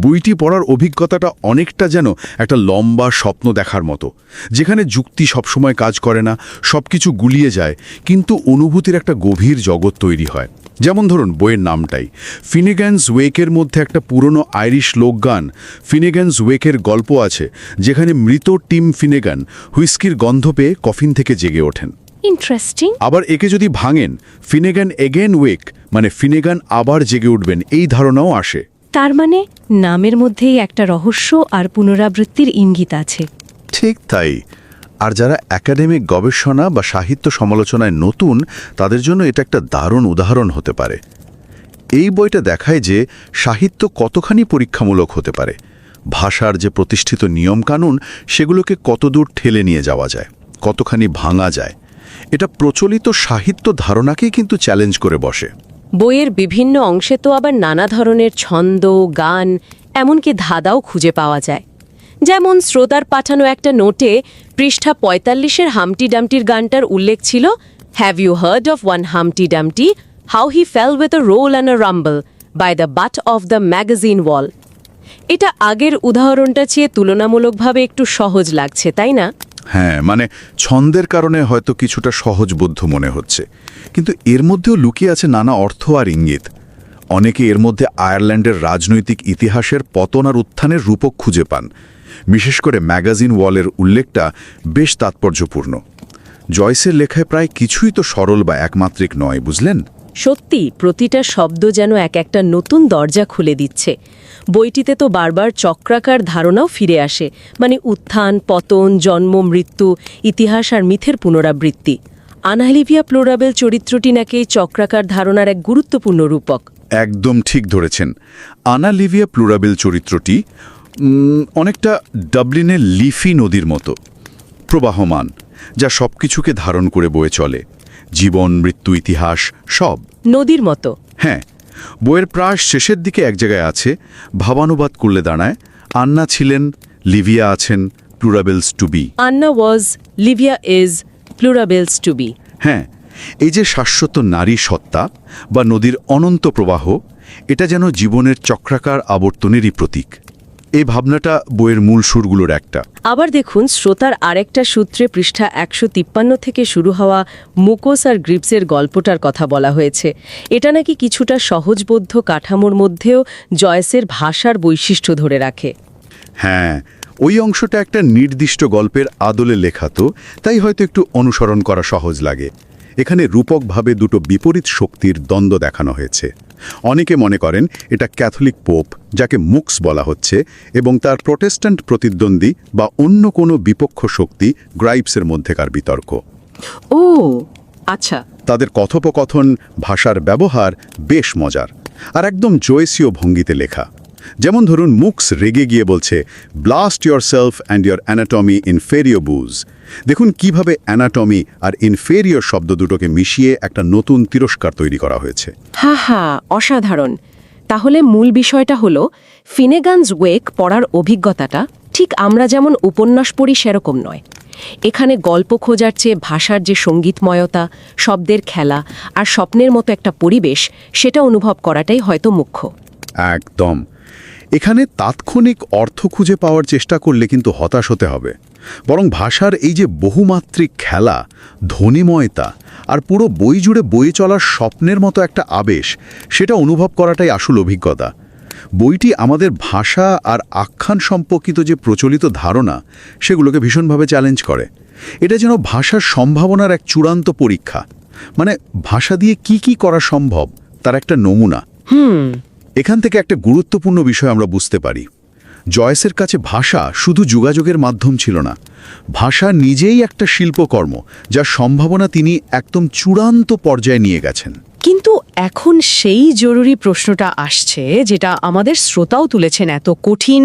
বইটি পড়ার অভিজ্ঞতাটা অনেকটা যেন একটা লম্বা স্বপ্ন দেখার মতো, যেখানে যুক্তি সবসময় কাজ করে না, সবকিছু গুলিয়ে যায়, কিন্তু অনুভূতির একটা গভীর জগৎ তৈরি হয়। যেমন ধরুন বইয়ের নামটাই, ফিনেগানস ওয়েকের মধ্যে একটা পুরনো আইরিশ লোকগান ফিনেগানস ওয়েকের গল্প আছে, যেখানে মৃত টিম ফিনেগান হুইস্কির গন্ধ পেয়ে কফিন থেকে জেগে ওঠেন। ইন্টারেস্টিং। আবার একে যদি ভাঙেন, ফিনেগান এগেন ওয়েক, মানে ফিনেগান আবার জেগে উঠবেন, এই ধারণাও আসে। তার মানে নামের মধ্যেই একটা রহস্য আর পুনরাবৃত্তির ইঙ্গিত আছে। ঠিক তাই। আর যারা একাডেমিক গবেষণা বা সাহিত্য সমালোচনায় নতুন, তাদের জন্য এটা একটা দারুণ উদাহরণ হতে পারে। এই বইটা দেখায় যে সাহিত্য কতখানি পরীক্ষামূলক হতে পারে, ভাষার যে প্রতিষ্ঠিত নিয়মকানুন সেগুলোকে কতদূর ঠেলে নিয়ে যাওয়া যায়, কতখানি ভাঙা যায়। এটা প্রচলিত সাহিত্য ধারণাকেই কিন্তু চ্যালেঞ্জ করে বসে। বইয়ের বিভিন্ন অংশে তো আবার নানা ধরনের ছন্দ, গান, এমনকি ধাঁধাও খুঁজে পাওয়া যায়। যেমন শ্রোতার পাঠানো একটা নোটে পৃষ্ঠা 45-এর হামটি ডামটির গানটার উল্লেখ ছিল, have you heard of one Humpty Dumpty, how he fell with a roll and a rumble by the butt of the magazine wall. এটা আগের উদাহরণটা চেয়ে তুলনামূলকভাবে একটু সহজ লাগছে, তাই না? হ্যাঁ, মানে ছন্দের কারণে হয়তো কিছুটা সহজবোধ্য মনে হচ্ছে, কিন্তু এর মধ্যেও লুকিয়ে আছে নানা অর্থ আর ইঙ্গিত। অনেকে এর মধ্যে আয়ারল্যান্ডের রাজনৈতিক ইতিহাসের পতন আর উত্থানের রূপক খুঁজে পান। বিশেষ করে ম্যাগাজিন ওয়ালের উল্লেখটা বেশ তাৎপর্যপূর্ণ। জয়েসের লেখায় প্রায় কিছুই তো সরল বা একমাত্রিক নয়, বুঝলেন? সত্যি, প্রতিটা শব্দ যেন এক একটা নতুন দরজা খুলে দিচ্ছে। বইটিতে তো বারবার চক্রাকার ধারণাও ফিরে আসে, মানে উত্থান, পতন, জন্ম, মৃত্যু, ইতিহাস আর মিথের পুনরাবৃত্তি। আনালিভিয়া প্লোরাবেল চরিত্রটি নাকি এই চক্রাকার ধারণার এক গুরুত্বপূর্ণ রূপক। একদম ঠিক ধরেছেন। আনালিভিয়া প্লোরাবেল চরিত্রটি অনেকটা ডাবলিনের লিফি নদীর মতো প্রবাহমান, যা সবকিছুকে ধারণ করে বয়ে চলে, জীবন, মৃত্যু, ইতিহাস সব। নদীর মতো? হ্যাঁ। বইয়ের প্রায় শেষের দিকে এক জায়গায় আছে, ভাবানুবাদ করলে দাঁড়ায়, আন্না ছিলেন, লিভিয়া আছেন, প্লুরাবেলস two B. Anna was, Libya is, প্লুরাবেলস two B. হ্যাঁ, এই যে শাশ্বত নারী সত্তা বা নদীর অনন্ত প্রবাহ, এটা যেন জীবনের চক্রাকার আবর্তনেরই প্রতীক। এই ভাবনাটা বইয়ের মূল সুরগুলোর একটা। আবার দেখুন, শ্রোতার আরেকটা সূত্রে পৃষ্ঠা 153 থেকে শুরু হওয়া মুকোস আর গ্রিপসের গল্পটার কথা বলা হয়েছে। এটা নাকি কিছুটা সহজবোধ্য কাঠামোর মধ্যেও জয়েসের ভাষার বৈশিষ্ট্য ধরে রাখে। হ্যাঁ, ওই অংশটা একটা নির্দিষ্ট গল্পের আদলে লেখা, তো তাই হয়তো একটু অনুসরণ করা সহজ লাগে। এখানে রূপকভাবে দুটো বিপরীত শক্তির দ্বন্দ্ব দেখানো হয়েছে। অনেকে মনে করেন এটা ক্যাথলিক পোপ, যাকে মুক্স বলা হচ্ছে, এবং তার প্রোটেস্ট্যান্ট প্রতিদ্বন্দ্বী বা অন্য কোনো বিপক্ষ শক্তি গ্রাইপসের মধ্যেকার বিতর্ক। ও আচ্ছা। তাদের কথোপকথন, ভাষার ব্যবহার বেশ মজার, আর একদম জয়সীয় ভঙ্গিতে লেখা। যেমন ধরুন, মুক্স রেগে গিয়ে বলছে, blast your self and your anatomy inferior বুজ। দেখুন কিভাবে অ্যানাটমি আর ইনফেরিয়র শব্দ দুটোকে মিশিয়ে একটা নতুন তিরস্কার তৈরি করা হয়েছে। হা, অসাধারণ। তাহলে মূল বিষয়টা হলো ফিনেগানস ওয়েক পড়ার অভিজ্ঞতাটা ঠিক আমরা যেমন উপন্যাস পড়ি সেরকম নয়। এখানে গল্প খোঁজার চেয়ে ভাষার যে সঙ্গীতময়তা, শব্দের খেলা আর স্বপ্নের মতো একটা পরিবেশ, সেটা অনুভব করাটাই হয়তো মুখ্য। একদম। এখানে তাৎক্ষণিক অর্থ খুঁজে পাওয়ার চেষ্টা করলে কিন্তু হতাশ হতে হবে, বরং ভাষার এই যে বহুমাত্রিক খেলা, ধ্বনিময়তা আর পুরো বই জুড়ে বয়ে চলার স্বপ্নের মতো একটা আবেশ, সেটা অনুভব করাটাই আসল অভিজ্ঞতা। বইটি আমাদের ভাষা আর আখ্যান সম্পর্কিত যে প্রচলিত ধারণা, সেগুলোকে ভীষণভাবে চ্যালেঞ্জ করে। এটা যেন ভাষার সম্ভাবনার এক চূড়ান্ত পরীক্ষা, মানে ভাষা দিয়ে কি করা সম্ভব তার একটা নমুনা। এখান থেকে একটা গুরুত্বপূর্ণ বিষয় আমরা বুঝতে পারি, জয়েসের কাছে ভাষা শুধু যোগাযোগের মাধ্যম ছিল না, ভাষা নিজেই একটা শিল্পকর্ম, যার সম্ভাবনা তিনি একদম চূড়ান্ত পর্যায়ে নিয়ে গেছেন। কিন্তু এখন সেই জরুরি প্রশ্নটা আসছে, যেটা আমাদের শ্রোতাও তুলেছেন, এত কঠিন,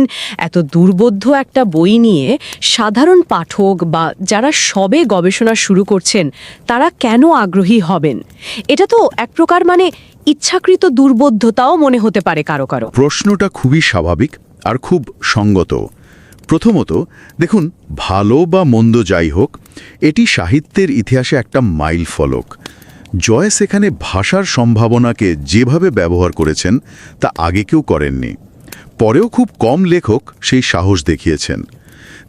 এত দুর্বোধ্য একটা বই নিয়ে সাধারণ পাঠক বা যারা সবে গবেষণা শুরু করছেন, তারা কেন আগ্রহী হবেন? এটা তো এক প্রকার মানে ইচ্ছাকৃত দুর্বোধ্যতাও মনে হতে পারে কারো কারো। প্রশ্নটা খুবই স্বাভাবিক আর খুব সঙ্গত। প্রথমত দেখুন, ভালো বা মন্দ যাই হোক, এটি সাহিত্যের ইতিহাসে একটা মাইল ফলক। জয়েস এখানে ভাষার সম্ভাবনাকে যেভাবে ব্যবহার করেছেন তা আগে কেউ করেননি। পরেও খুব কম লেখক সেই সাহস দেখিয়েছেন।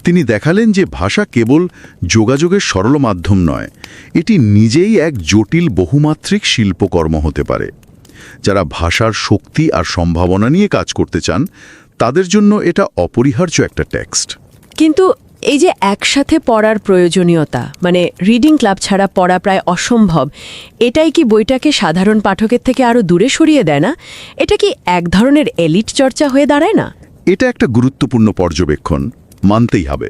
তিনি দেখালেন যে ভাষা কেবল যোগাযোগের সরল মাধ্যম নয়, এটি নিজেই এক জটিল বহুমাত্রিক শিল্পকর্ম হতে পারে। যারা ভাষার শক্তি আর সম্ভাবনা নিয়ে কাজ করতে চান, তাদের জন্য এটা অপরিহার্য একটা টেক্সট। কিন্তু এই যে একসাথে পড়ার প্রয়োজনীয়তা, মানে রিডিং ক্লাব ছাড়া পড়া প্রায় অসম্ভব, এটাই কি বইটাকে সাধারণ পাঠকের থেকে আরও দূরে সরিয়ে দেয় না? এটা কি এক ধরনের এলিট চর্চা হয়ে দাঁড়ায় না? এটা একটা গুরুত্বপূর্ণ পর্যবেক্ষণ, মানতেই হবে।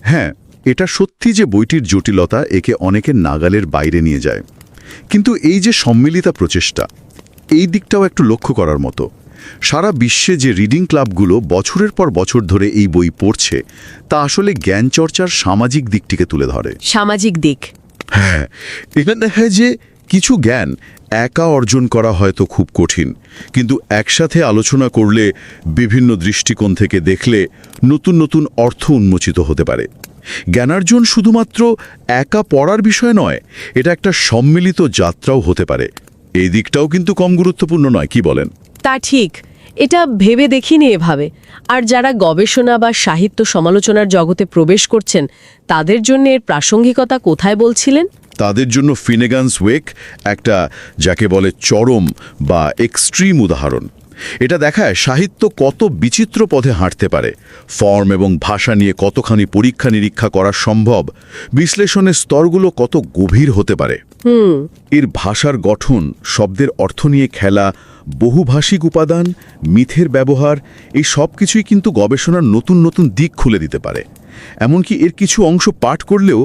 হ্যাঁ, এটা সত্যি যে বইটির জটিলতা একে অনেকের নাগালের বাইরে নিয়ে যায়। কিন্তু এই যে সম্মিলিত প্রচেষ্টা, এই দিকটাও একটু লক্ষ্য করার মতো। সারা বিশ্বে যে রিডিং ক্লাবগুলো বছরের পর বছর ধরে এই বই পড়ছে, তা আসলে জ্ঞান চর্চার সামাজিক দিকটিকে তুলে ধরে। সামাজিক দিক? হ্যাঁ, এখানে দেখা যায় যে কিছু জ্ঞান একা অর্জন করা হয়তো খুব কঠিন, কিন্তু একসাথে আলোচনা করলে, বিভিন্ন দৃষ্টিকোণ থেকে দেখলে নতুন নতুন অর্থ উন্মোচিত হতে পারে। জ্ঞানার্জন শুধুমাত্র একা পড়ার বিষয় নয়, এটা একটা সম্মিলিত যাত্রাও হতে পারে। এই দিকটাও কিন্তু কম গুরুত্বপূর্ণ নয়, কি বলেন? তা ঠিক, এটা ভেবে দেখিনি এভাবে। আর যারা গবেষণা বা সাহিত্য সমালোচনার জগতে প্রবেশ করছেন, তাদের জন্য এর প্রাসঙ্গিকতা কোথায় বলছিলেন? তাদের জন্য ফিনেগান্স ওয়েক একটা, যাকে বলে চরম বা এক্সট্রিম উদাহরণ। এটা দেখায় সাহিত্য কত বিচিত্র পথে হাঁটতে পারে, ফর্ম এবং ভাষা নিয়ে কতখানি পরীক্ষা নিরীক্ষা করা সম্ভব, বিশ্লেষণের স্তরগুলো কত গভীর হতে পারে। এর ভাষার গঠন, শব্দের অর্থ নিয়ে খেলা, বহুভাষিক উপাদান, মিথের ব্যবহার, এই সব কিছুই কিন্তু গবেষণার নতুন নতুন দিক খুলে দিতে পারে। এমনকি এর কিছু অংশ পাঠ করলেও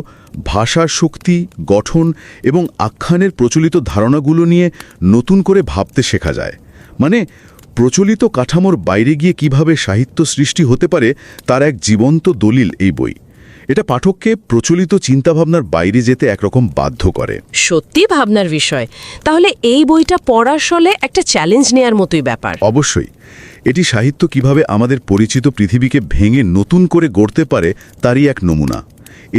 ভাষার শক্তি, গঠন এবং আখ্যানের প্রচলিত ধারণাগুলো নিয়ে নতুন করে ভাবতে শেখা যায়। মানে প্রচলিত কাঠামোর বাইরে গিয়ে কিভাবে সাহিত্য সৃষ্টি হতে পারে তার এক জীবন্ত দলিল এই বই। এটা পাঠককে প্রচলিত চিন্তাভাবনার বাইরে যেতে একরকম বাধ্য করে। সত্যি ভাবনার বিষয়। তাহলে এই বইটা পড়ার ফলে একটা চ্যালেঞ্জ নেয়ার মতোই ব্যাপার। অবশ্যই। এটি সাহিত্য কিভাবে আমাদের পরিচিত পৃথিবীকে ভেঙে নতুন করে গড়তে পারে তারই এক নমুনা।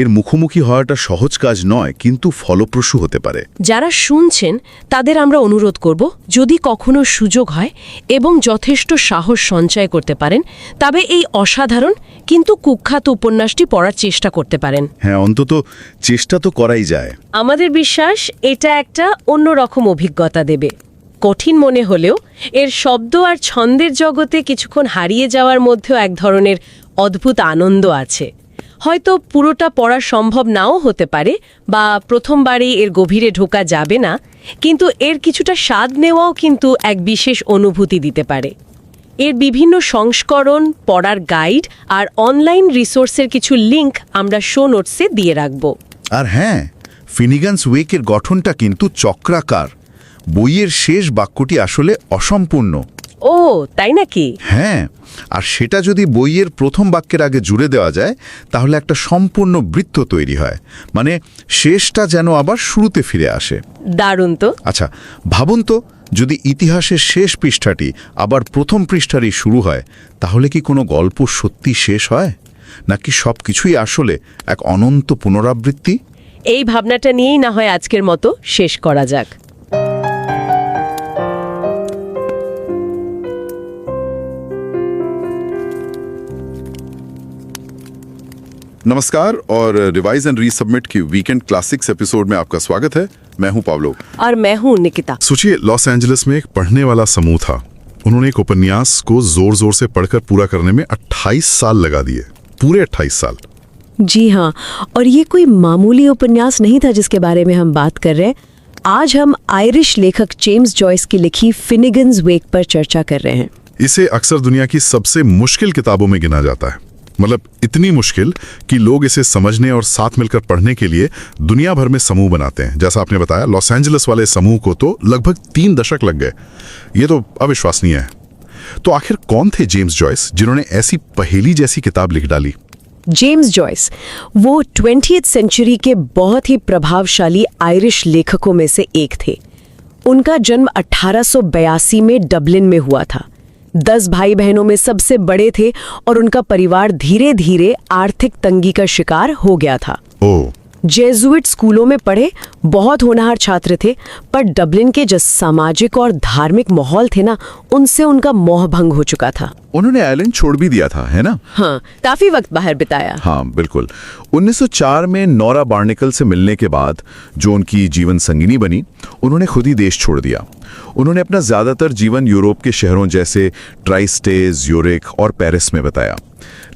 এর মুখোমুখি হওয়াটা সহজ কাজ নয়, কিন্তু ফলপ্রসূ হতে পারে। যারা শুনছেন তাদের আমরা অনুরোধ করব, যদি কখনো সুযোগ হয় এবং যথেষ্ট সাহস সঞ্চয় করতে পারেন, তবে এই অসাধারণ কিন্তু কুখ্যাত উপন্যাসটি পড়ার চেষ্টা করতে পারেন। হ্যাঁ, অন্তত চেষ্টা তো করাই যায়। আমাদের বিশ্বাস এটা একটা অন্যরকম অভিজ্ঞতা দেবে। কঠিন মনে হলেও এর শব্দ আর ছন্দের জগতে কিছুক্ষণ হারিয়ে যাওয়ার মধ্যেও এক ধরনের অদ্ভুত আনন্দ আছে। হয়তো পুরোটা পড়া সম্ভব নাও হতে পারে বা প্রথমবারেই এর গভীরে ঢোকা যাবে না, কিন্তু এর কিছুটা স্বাদ নেওয়াও কিন্তু এক বিশেষ অনুভূতি দিতে পারে। এর বিভিন্ন সংস্করণ, পড়ার গাইড আর অনলাইন রিসোর্সের কিছু লিংক আমরা শো নোটসে দিয়ে রাখব। আর হ্যাঁ, ফিনিগান্স ওয়েকের গঠনটা কিন্তু চক্রাকার। বইয়ের শেষ বাক্যটি আসলে অসম্পূর্ণ। ও তাই নাকি? হ্যাঁ, আর সেটা যদি বইয়ের প্রথম বাক্যের আগে জুড়ে দেওয়া যায় তাহলে একটা সম্পূর্ণ বৃত্ত তৈরি হয়, মানে শেষটা যেন আবার শুরুতে ফিরে আসে। দারুণ তো। আচ্ছা, ভাবুন তো, যদি ইতিহাসের শেষ পৃষ্ঠাটি আবার প্রথম পৃষ্ঠারই শুরু হয়, তাহলে কি কোনো গল্প সত্যি শেষ হয়, নাকি সব কিছুই আসলে এক অনন্ত পুনরাবৃত্তি? এই ভাবনাটা নিয়েই না হয় আজকের মতো শেষ করা যাক। नमस्कार और रिवाइज एंड रीसबमिट की वीकेंड क्लासिक्स एपिसोड में आपका स्वागत है। मैं हूं पाब्लो और मैं हूं निकिता। सोचिए, लॉस एंजलिस में एक पढ़ने वाला समूह था। उन्होंने एक उपन्यास को जोर जोर से पढ़कर पूरा करने में 28 साल लगा दिए, पूरे 28 साल। जी हाँ, और ये कोई मामूली उपन्यास नहीं था जिसके बारे में हम बात कर रहे हैं। आज हम आयरिश लेखक जेम्स जॉयस की लिखी फिनिगन्स वेक पर चर्चा कर रहे हैं। इसे अक्सर दुनिया की सबसे मुश्किल किताबों में गिना जाता है। मतलब इतनी मुश्किल कि लोग इसे समझने और साथ मिलकर पढ़ने के लिए दुनिया भर में समूह बनाते हैं। जैसा आपने बताया, लॉस एंजलिस वाले समूह को तो लगभग 3 दशक लग गए। ये तो अविश्वसनीय है। तो आखिर कौन थे जेम्स जॉयस, जिन्होंने ऐसी पहेली जैसी किताब लिख डाली? जेम्स जॉयस वो 20th सेंचुरी के बहुत ही प्रभावशाली आयरिश लेखकों में से एक थे। उनका जन्म 1882 में डबलिन में हुआ था। 10 भाई बहनों में सबसे बड़े थे और उनका परिवार धीरे धीरे आर्थिक तंगी का शिकार हो गया था। ओह, जेजुइट स्कूलों में पढ़े, बहुत होनहार छात्र थे, पर डबलिन के जो सामाजिक और धार्मिक माहौल थे ना, उनसे उनका मोह भंग हो चुका था। उन्होंने आइलैंड छोड़ भी दिया था, है ना? हाँ, काफी वक्त बाहर बिताया। हाँ बिल्कुल। 1904 में नोरा बार्निकल से मिलने के बाद जो उनकी जीवन संगिनी बनी, उन्होंने खुद ही देश छोड़ दिया। उन्होंने अपना ज्यादातर जीवन यूरोप के शहरों जैसे ट्राइस्टेज, यूरिक और पेरिस में बताया।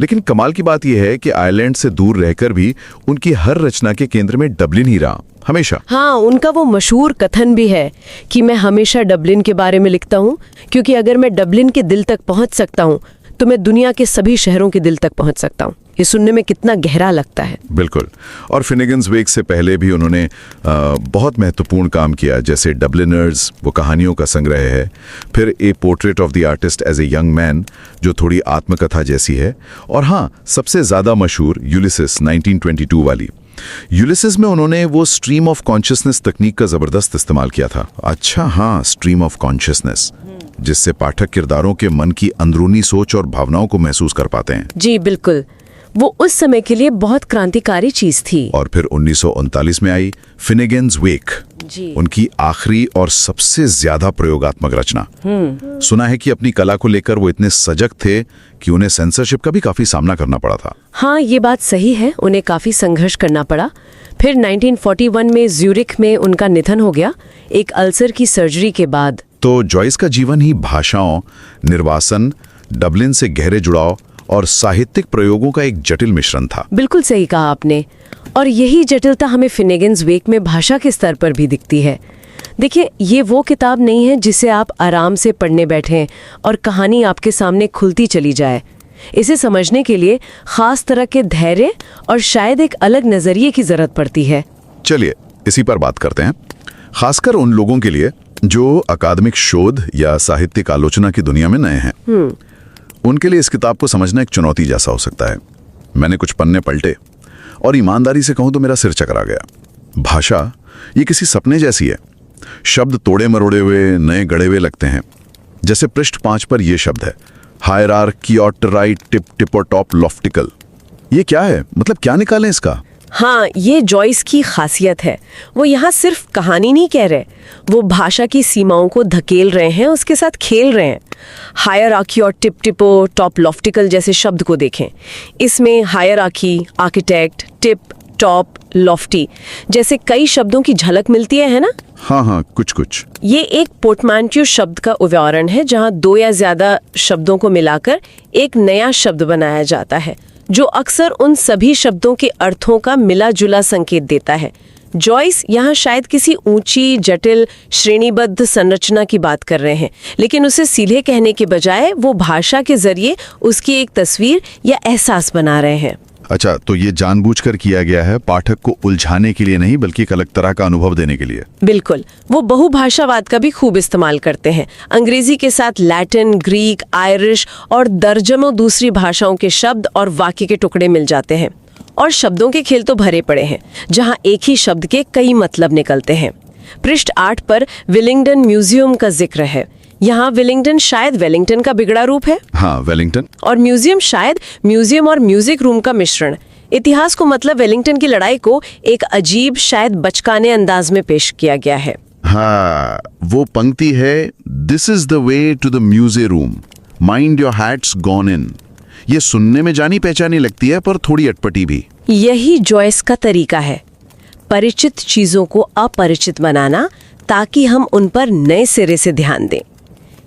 लेकिन कमाल की बात यह है कि आयरलैंड से दूर रहकर भी उनकी हर रचना के केंद्र में डबलिन ही रहा, हमेशा। हाँ, उनका वो मशहूर कथन भी है कि मैं हमेशा डबलिन के बारे में लिखता हूँ, क्योंकि अगर मैं डबलिन के दिल तक पहुँच सकता हूँ तो मैं दुनिया के सभी शहरों के दिल तक पहुँच सकता हूँ। ये सुनने में कितना गहरा लगता है। बिल्कुल। और फिनेगन्स वेक से पहले भी उन्होंने बहुत महत्वपूर्ण काम किया, जैसे डबलिनर्स, वो कहानियों का संग्रह है। फिर a portrait of the artist as a young man, जो थोड़ी आत्मकथा जैसी है। और हाँ, सबसे ज़्यादा मशहूर यूलिसिस 1922 वाली। यूलिसिस में उन्होंने वो स्ट्रीम ऑफ कॉन्शियसनेस तकनीक का ज़बरदस्त इस्तेमाल किया था। अच्छा हाँ, स्ट्रीम ऑफ कॉन्शियसनेस, जिससे पाठक किरदारों के मन की अंदरूनी सोच और भावनाओं को महसूस कर पाते हैं। जी बिल्कुल, वो उस समय के लिए बहुत क्रांतिकारी चीज थी। और फिर 1939 में आई फिनेगन्स वेक, उनकी आखिरी और सबसे ज्यादा प्रयोगात्मक रचना। सुना है कि अपनी कला को लेकर वो इतने सजग थे कि उन्हें सेंसरशिप का भी काफी सामना करना पड़ा था। हाँ, ये बात सही है, उन्हें काफी संघर्ष करना पड़ा। फिर 1941 में ज्यूरिख में उनका निधन हो गया, एक अल्सर की सर्जरी के बाद। तो जॉयस का जीवन ही भाषाओं, निर्वासन, डबलिन से गहरे जुड़ाव और साहित्यिक प्रयोगों का एक जटिल मिश्रण था। बिल्कुल सही कहा आपने। और यही जटिलता हमें फिनेगन्स वेक में भाषा के स्तर पर भी दिखती है। देखिए, ये वो किताब नहीं है जिसे आप आराम से पढ़ने बैठें और कहानी आपके सामने खुलती चली जाए। इसे समझने के लिए खास तरह के धैर्य और शायद एक अलग नजरिए की जरूरत पड़ती है। चलिए इसी पर बात करते हैं, खासकर उन लोगों के लिए जो अकादमिक शोध या साहित्यिक आलोचना की दुनिया में नए हैं। उनके लिए इस किताब को समझना एक चुनौती जैसा हो सकता है। मैंने कुछ पन्ने पलटे और ईमानदारी से कहूं तो मेरा सिर चकरा गया। भाषा ये किसी सपने जैसी है। शब्द तोड़े मरोड़े हुए, नए गढ़े हुए लगते हैं। जैसे पृष्ठ 5 पर यह शब्द है, हायरार्कियोटराइट टिप टिपो टॉप लॉफ्टिकल। ये क्या है, मतलब क्या निकालें इसका? हाँ, ये जॉयस की खासियत है। वो यहाँ सिर्फ कहानी नहीं कह रहे, वो भाषा की सीमाओं को धकेल रहे हैं, उसके साथ खेल रहे हैं। हायरार्की और टिप टिपो टॉप लॉफ्टिकल जैसे शब्द को देखें। इसमें hierarchy, architect, tip, top, Lofty जैसे कई शब्दों की झलक मिलती है ना? हाँ, कुछ कुछ। ये एक पोर्टमैंटियो शब्द का उदाहरण है, जहाँ 2 या ज्यादा शब्दों को मिलाकर एक नया शब्द बनाया जाता है। जो अक्सर उन सभी शब्दों के अर्थों का मिला जुला संकेत देता है। जॉयस यहाँ शायद किसी ऊंची, जटिल, श्रेणीबद्ध संरचना की बात कर रहे हैं, लेकिन उसे सीधे कहने के बजाय वो भाषा के जरिए उसकी एक तस्वीर या एहसास बना रहे हैं। अच्छा, तो ये जानबूझकर किया गया है, पाठक को उलझाने के लिए नहीं बल्कि एक अलग तरह का अनुभव देने के लिए। बिल्कुल, वो बहुभाषावाद का भी खूब इस्तेमाल करते हैं। अंग्रेजी के साथ लैटिन, ग्रीक, आयरिश और दर्जनों दूसरी भाषाओं के शब्द और वाक्य के टुकड़े मिल जाते हैं। और शब्दों के खेल तो भरे पड़े हैं, जहां एक ही शब्द के कई मतलब निकलते हैं। पृष्ठ 8 पर विलिंगडन म्यूजियम का जिक्र है। यहाँ विलिंगडन शायद वेलिंगटन का बिगड़ा रूप है। हाँ, वेलिंगटन। और म्यूजियम शायद म्यूजियम और म्यूजिक रूम का मिश्रण। इतिहास को मतलब वेलिंगटन की लड़ाई को एक अजीब, शायद बचकाने अंदाज में पेश किया गया है। हाँ, वो पंक्ति है, this is the way to the museum room, mind your hats gone in. ये सुनने में जानी पहचानी लगती है, पर थोड़ी अटपटी भी। यही जॉयस का तरीका है, परिचित चीजों को अपरिचित बनाना, ताकि हम उन पर नए सिरे से ध्यान दें।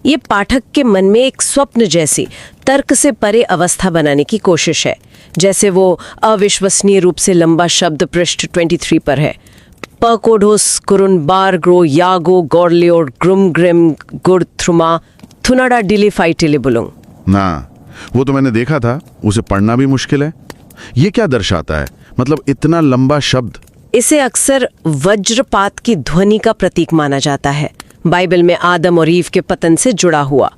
ये पाठक के मन में एक स्वप्न जैसी, तर्क से परे अवस्था बनाने की कोशिश है। जैसे वो अविश्वसनीय रूप से लंबा शब्द पृष्ठ 23 पर है, पकोडोस कुरुन बार ग्रो यागो गॉर्लियोर ग्रुम ग्रिम गुड़ थ्रुमा थुनाडा डिलीफाई टिलिबुलुंग। ना, वो तो मैंने देखा था, उसे पढ़ना भी मुश्किल है। ये क्या दर्शाता है? मतलब इतना लंबा शब्द। इसे अक्सर वज्रपात की ध्वनि का प्रतीक माना जाता है, बाइबल में आदम और ईव के पतन से जुड़ा हुआ।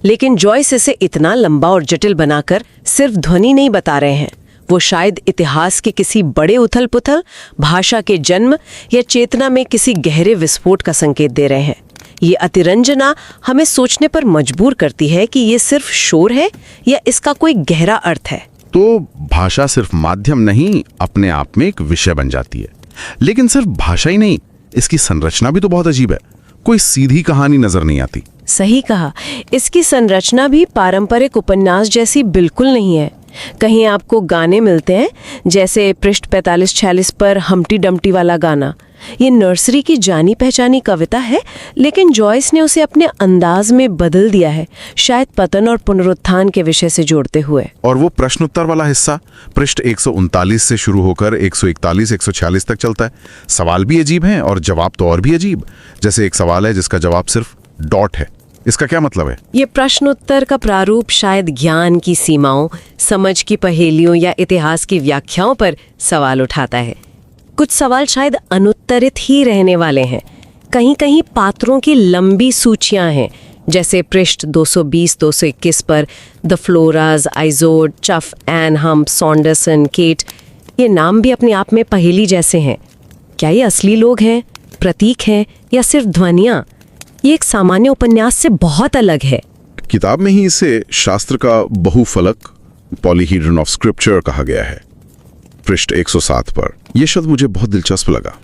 लेकिन जॉयस इसे इतना लंबा और जटिल बनाकर सिर्फ ध्वनि नहीं बता रहे हैं, वो शायद इतिहास के किसी बड़े उथल पुथल, भाषा के जन्म या चेतना में किसी गहरे विस्फोट का संकेत दे रहे हैं। ये अतिरंजना हमें सोचने पर मजबूर करती है कि ये सिर्फ शोर है या इसका कोई गहरा अर्थ है। तो भाषा सिर्फ माध्यम नहीं, अपने आप में एक विषय बन जाती है। लेकिन सिर्फ भाषा ही नहीं, इसकी संरचना भी तो बहुत अजीब है। कोई सीधी कहानी नजर नहीं आती। सही कहा, इसकी संरचना भी पारंपरिक उपन्यास जैसी बिल्कुल नहीं है। कहीं आपको गाने मिलते हैं, जैसे पृष्ठ 45-46 पर हमटी डमटी वाला गाना। ये नर्सरी की जानी पहचानी कविता है, लेकिन जॉयस ने उसे अपने अंदाज में बदल दिया है, शायद पतन और पुनरुत्थान के विषय से जोड़ते हुए। और वो प्रश्नोत्तर वाला हिस्सा पृष्ठ 139 से शुरू होकर 141-146 तक चलता है। सवाल भी अजीब हैं और जवाब तो और भी अजीब। जैसे एक सवाल है जिसका जवाब सिर्फ डॉट है। इसका क्या मतलब है? ये प्रश्नोत्तर का प्रारूप शायद ज्ञान की सीमाओं, समझ की पहेलियों या इतिहास की व्याख्याओं पर सवाल उठाता है। कुछ सवाल शायद अनुत्तरित ही रहने वाले हैं। कहीं कहीं पात्रों की लंबी सूचियां हैं, जैसे पृष्ठ 220-221 पर द फ्लोराज, आइजोड, चफ, एन, हम्प, सॉन्डरसन, केट। ये नाम भी अपने आप में पहेली जैसे हैं। क्या ये असली लोग हैं, प्रतीक हैं या सिर्फ ध्वनियाँ? ये एक सामान्य उपन्यास से बहुत अलग है। किताब में ही इसे शास्त्र का बहुफलक, पॉलीहीड्रन ऑफ स्क्रिप्चर कहा गया है। पृष्ठ 107 पर यह शब्द मुझे बहुत दिलचस्प लगा।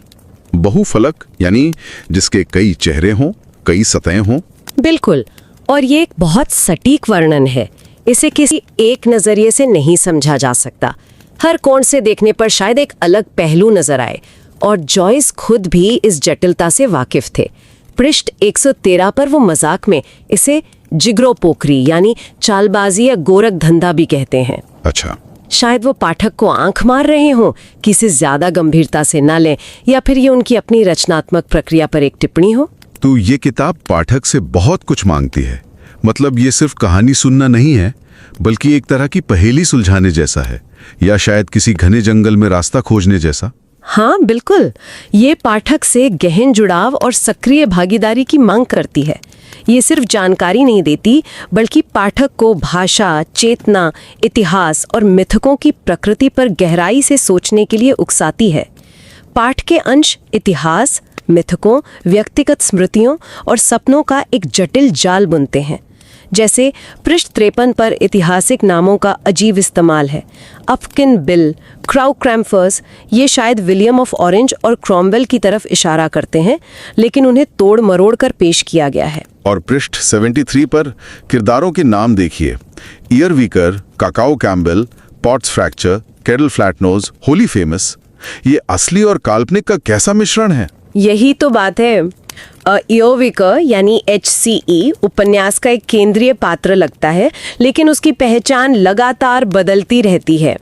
बहुफलक यानी जिसके कई चेहरे हों, कई सतहें हों। बिल्कुल, और ये एक बहुत सटीक वर्णन है। इसे किसी एक नजरिए से नहीं समझा जा सकता। हर कोण से देखने पर शायद एक अलग पहलू नजर आए, और जॉयस खुद भी इस जटिलता से वाकिफ थे। पृष्ठ 113 पर वो मजाक में इसे जिगरो पोखरी यानी चालबाजी या गोरख धंधा भी कहते हैं। अच्छा, शायद वो पाठक को आंख मार रहे हों कि इसे ज्यादा गंभीरता से न लें, या फिर ये उनकी अपनी रचनात्मक प्रक्रिया पर एक टिप्पणी हो। तो ये किताब पाठक से बहुत कुछ मांगती है। मतलब ये सिर्फ कहानी सुनना नहीं है, बल्कि एक तरह की पहेली सुलझाने जैसा है, या शायद किसी घने जंगल में रास्ता खोजने जैसा। हाँ बिल्कुल, ये पाठक से गहन जुड़ाव और सक्रिय भागीदारी की मांग करती है। ये सिर्फ जानकारी नहीं देती, बल्कि पाठक को भाषा, चेतना, इतिहास और मिथकों की प्रकृति पर गहराई से सोचने के लिए उकसाती है। पाठ के अंश इतिहास, मिथकों, व्यक्तिगत स्मृतियों और सपनों का एक जटिल जाल बुनते हैं। जैसे पृष्ठ 53 पर ऐतिहासिक नामों का अजीब इस्तेमाल है। अफकिन बिल, क्राउ क्रैम्फर्स, ये शायद विलियम ऑफ ऑरेंज और क्रॉमवेल की तरफ इशारा करते हैं, लेकिन उन्हें तोड़ मरोड़ कर पेश किया गया है। और पृष्ठ 73 पर किरदारों के नाम देखिए। Earwicker, cacao Campbell, pots fracture, Kettle flatnose, holy famous. ये असली और काल्पनिक का कैसा मिश्रण है? यही तो बात है। इयोविकर यानी HCE उपन्यास का एक केंद्रीय पात्र लगता है, लेकिन उसकी पहचान लगातार बदलती रहती है।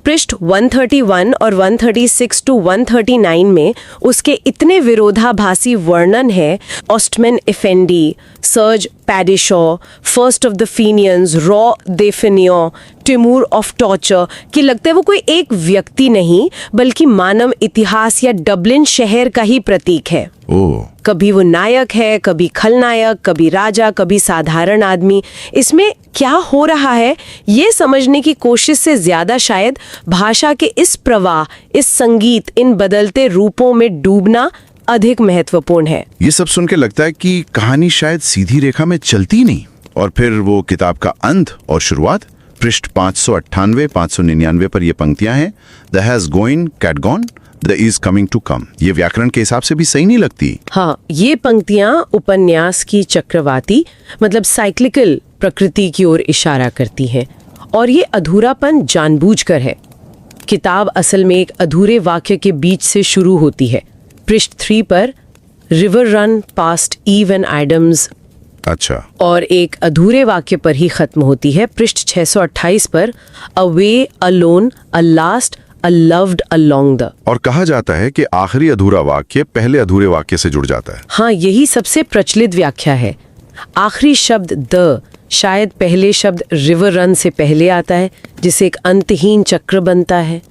पृष्ठ 131 और 136 टू 139 में उसके इतने विरोधाभासी वर्णन है Ostman effendi, Serge padishah, first of the Fenians, रॉ दे फिनियो, टिमूर ऑफ टॉर्चर, कि लगता है वो कोई एक व्यक्ति नहीं बल्कि मानव इतिहास या डबलिन शहर का ही प्रतीक है। कभी वो नायक है, कभी खलनायक, कभी राजा, कभी साधारण आदमी। इसमें क्या हो रहा है ये समझने की कोशिश से ज्यादा शायद भाषा के इस प्रवाह, इस संगीत, इन बदलते रूपों में डूबना अधिक महत्वपूर्ण है। ये सब सुन के लगता है कि कहानी शायद सीधी रेखा में चलती नहीं। और फिर वो किताब का अंत और शुरुआत, पृष्ठ 598-599 पर ये पंक्तियां हैं, the has going cat gone, the is coming to come. ये व्याकरण के हिसाब से भी सही नहीं लगती। हाँ, ये पंक्तियां उपन्यास की चक्रवाती मतलब साइक्लिकल प्रकृति की ओर इशारा करती हैं और ये अधूरापन जानबूझकर है। किताब असल में एक अधूरे वाक्य के बीच से शुरू होती है। पृष्ठ 3 पर riverrun past Eve and Adam's, अच्छा, और एक अधूरे वाक्य पर ही खत्म होती है। पृष्ठ 628 पर a way, a lone, a last, a loved along the. और कहा जाता है कि आखिरी अधूरा वाक्य पहले अधूरे वाक्य से जुड़ जाता है। हाँ, यही सबसे प्रचलित व्याख्या है। आखिरी शब्द द शायद पहले शब्द रिवर रन से पहले आता है, जिसे एक अंतहीन चक्र बनता है,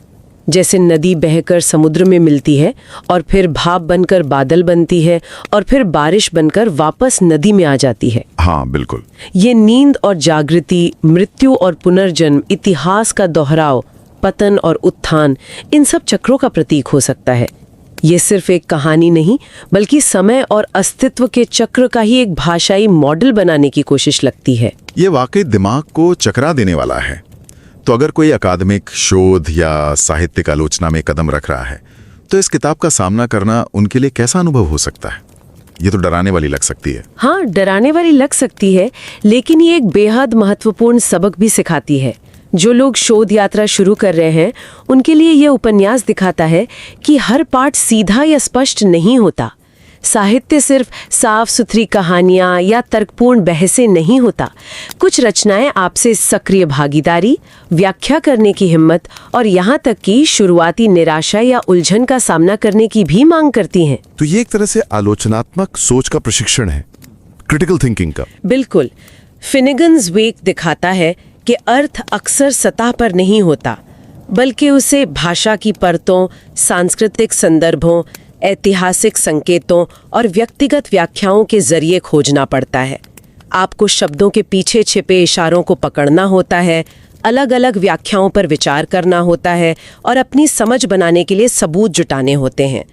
जैसे नदी बहकर समुद्र में मिलती है और फिर भाप बनकर बादल बनती है और फिर बारिश बनकर वापस नदी में आ जाती है। हाँ बिल्कुल। ये नींद और जागृति, मृत्यु और पुनर्जन्म, इतिहास का दोहराव, पतन और उत्थान, इन सब चक्रों का प्रतीक हो सकता है। ये सिर्फ एक कहानी नहीं बल्कि समय और अस्तित्व के चक्र का ही एक भाषाई मॉडल बनाने की कोशिश लगती है। ये वाकई दिमाग को चकरा देने वाला है। तो अगर कोई अकादमिक शोध या साहित्यिक आलोचना में कदम रख रहा है तो इस किताब का सामना करना उनके लिए कैसा अनुभव हो सकता है? ये तो डराने वाली लग सकती है। हाँ, डराने वाली लग सकती है, लेकिन ये एक बेहद महत्वपूर्ण सबक भी सिखाती है। जो लोग शोध यात्रा शुरू कर रहे हैं उनके लिए यह उपन्यास दिखाता है कि हर पाठ सीधा या स्पष्ट नहीं होता। साहित्य सिर्फ साफ सुथरी कहानियां या तर्कपूर्ण बहसें नहीं होता। कुछ रचनाएं आपसे सक्रिय भागीदारी, व्याख्या करने की हिम्मत और यहाँ तक कि शुरुआती निराशा या उलझन का सामना करने की भी मांग करती हैं। तो ये एक तरह से आलोचनात्मक सोच का प्रशिक्षण है, क्रिटिकल थिंकिंग का। बिल्कुल। फिनेगन्स वेक दिखाता है कि अर्थ अक्सर सतह पर नहीं होता, बल्कि उसे भाषा की परतों, सांस्कृतिक संदर्भों, ऐतिहासिक संकेतों और व्यक्तिगत व्याख्याओं के जरिए खोजना पड़ता है। आपको शब्दों के पीछे छिपे इशारों को पकड़ना होता है, अलग अलग व्याख्याओं पर विचार करना होता है और अपनी समझ बनाने के लिए सबूत जुटाने होते हैं।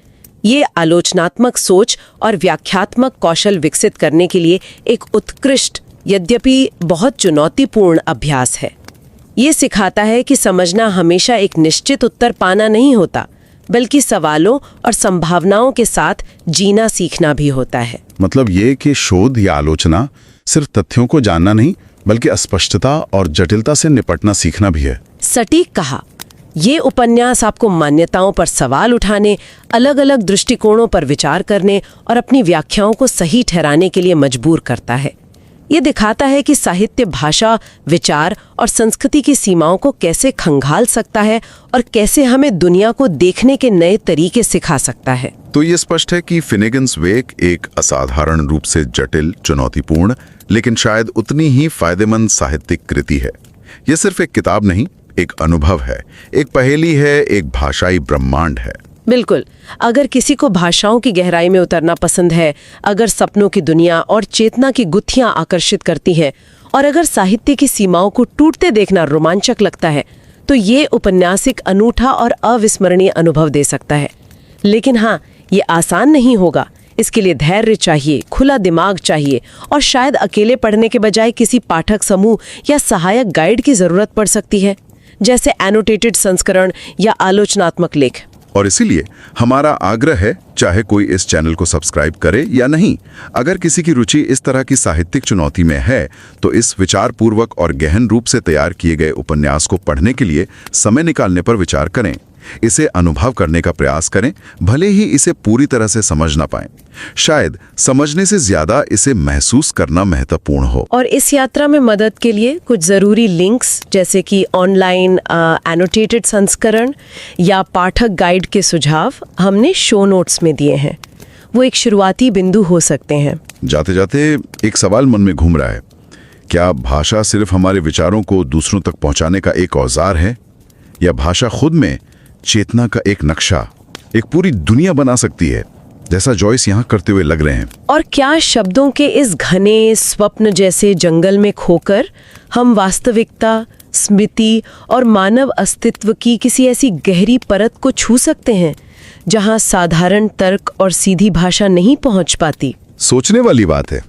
ये आलोचनात्मक सोच और व्याख्यात्मक कौशल विकसित करने के लिए एक उत्कृष्ट यद्यपि बहुत चुनौतीपूर्ण अभ्यास है। ये सिखाता है कि समझना हमेशा एक निश्चित उत्तर पाना नहीं होता, बल्कि सवालों और संभावनाओं के साथ जीना सीखना भी होता है। मतलब ये कि शोध या आलोचना सिर्फ तथ्यों को जानना नहीं बल्कि अस्पष्टता और जटिलता से निपटना सीखना भी है। सटीक कहा। ये उपन्यास आपको मान्यताओं पर सवाल उठाने, अलग अलग दृष्टिकोणों पर विचार करने और अपनी व्याख्याओं को सही ठहराने के लिए मजबूर करता है। ये दिखाता है कि साहित्य भाषा, विचार और संस्कृति की सीमाओं को कैसे खंगाल सकता है और कैसे हमें दुनिया को देखने के नए तरीके सिखा सकता है। तो ये स्पष्ट है कि फिनेगन्स वेक एक असाधारण रूप से जटिल, चुनौतीपूर्ण लेकिन शायद उतनी ही फायदेमंद साहित्यिक कृति है। ये सिर्फ एक किताब नहीं, एक अनुभव है, एक पहेली है, एक भाषाई ब्रह्मांड है। बिल्कुल। अगर किसी को भाषाओं की गहराई में उतरना पसंद है, अगर सपनों की दुनिया और चेतना की गुत्थियां आकर्षित करती हैं और अगर साहित्य की सीमाओं को टूटते देखना रोमांचक लगता है, तो ये उपन्यास एक अनूठा और अविस्मरणीय अनुभव दे सकता है। लेकिन हाँ, ये आसान नहीं होगा। इसके लिए धैर्य चाहिए, खुला दिमाग चाहिए और शायद अकेले पढ़ने के बजाय किसी पाठक समूह या सहायक गाइड की जरूरत पड़ सकती है, जैसे एनोटेटेड संस्करण या आलोचनात्मक लेख। और इसीलिए हमारा आग्रह है, चाहे कोई इस चैनल को सब्सक्राइब करे या नहीं, अगर किसी की रुचि इस तरह की साहित्यिक चुनौती में है तो इस विचारपूर्वक और गहन रूप से तैयार किए गए उपन्यास को पढ़ने के लिए समय निकालने पर विचार करें। इसे अनुभव करने का प्रयास करें, भले ही इसे पूरी तरह से समझ ना पाएं। शायद समझने से ज्यादा इसे महसूस करना महत्वपूर्ण हो। और इस यात्रा में मदद के लिए कुछ ज़रूरी लिंक्स जैसे कि ऑनलाइन एनोटेटेड संस्करण या पाठक गाइड के सुझाव हमने शो नोट्स में दिए हैं। वो एक शुरुआती बिंदु हो सकते हैं। जाते जाते एक सवाल मन में घूम रहा है, क्या भाषा सिर्फ हमारे विचारों को दूसरों तक पहुंचाने का एक औजार है, या भाषा खुद में चेतना का एक नक्शा, एक पूरी दुनिया बना सकती है, जैसा जॉयस यहाँ करते हुए लग रहे हैं? और क्या शब्दों के इस घने स्वप्न जैसे जंगल में खोकर हम वास्तविकता, स्मृति और मानव अस्तित्व की किसी ऐसी गहरी परत को छू सकते हैं जहाँ साधारण तर्क और सीधी भाषा नहीं पहुँच पाती? सोचने वाली बात है।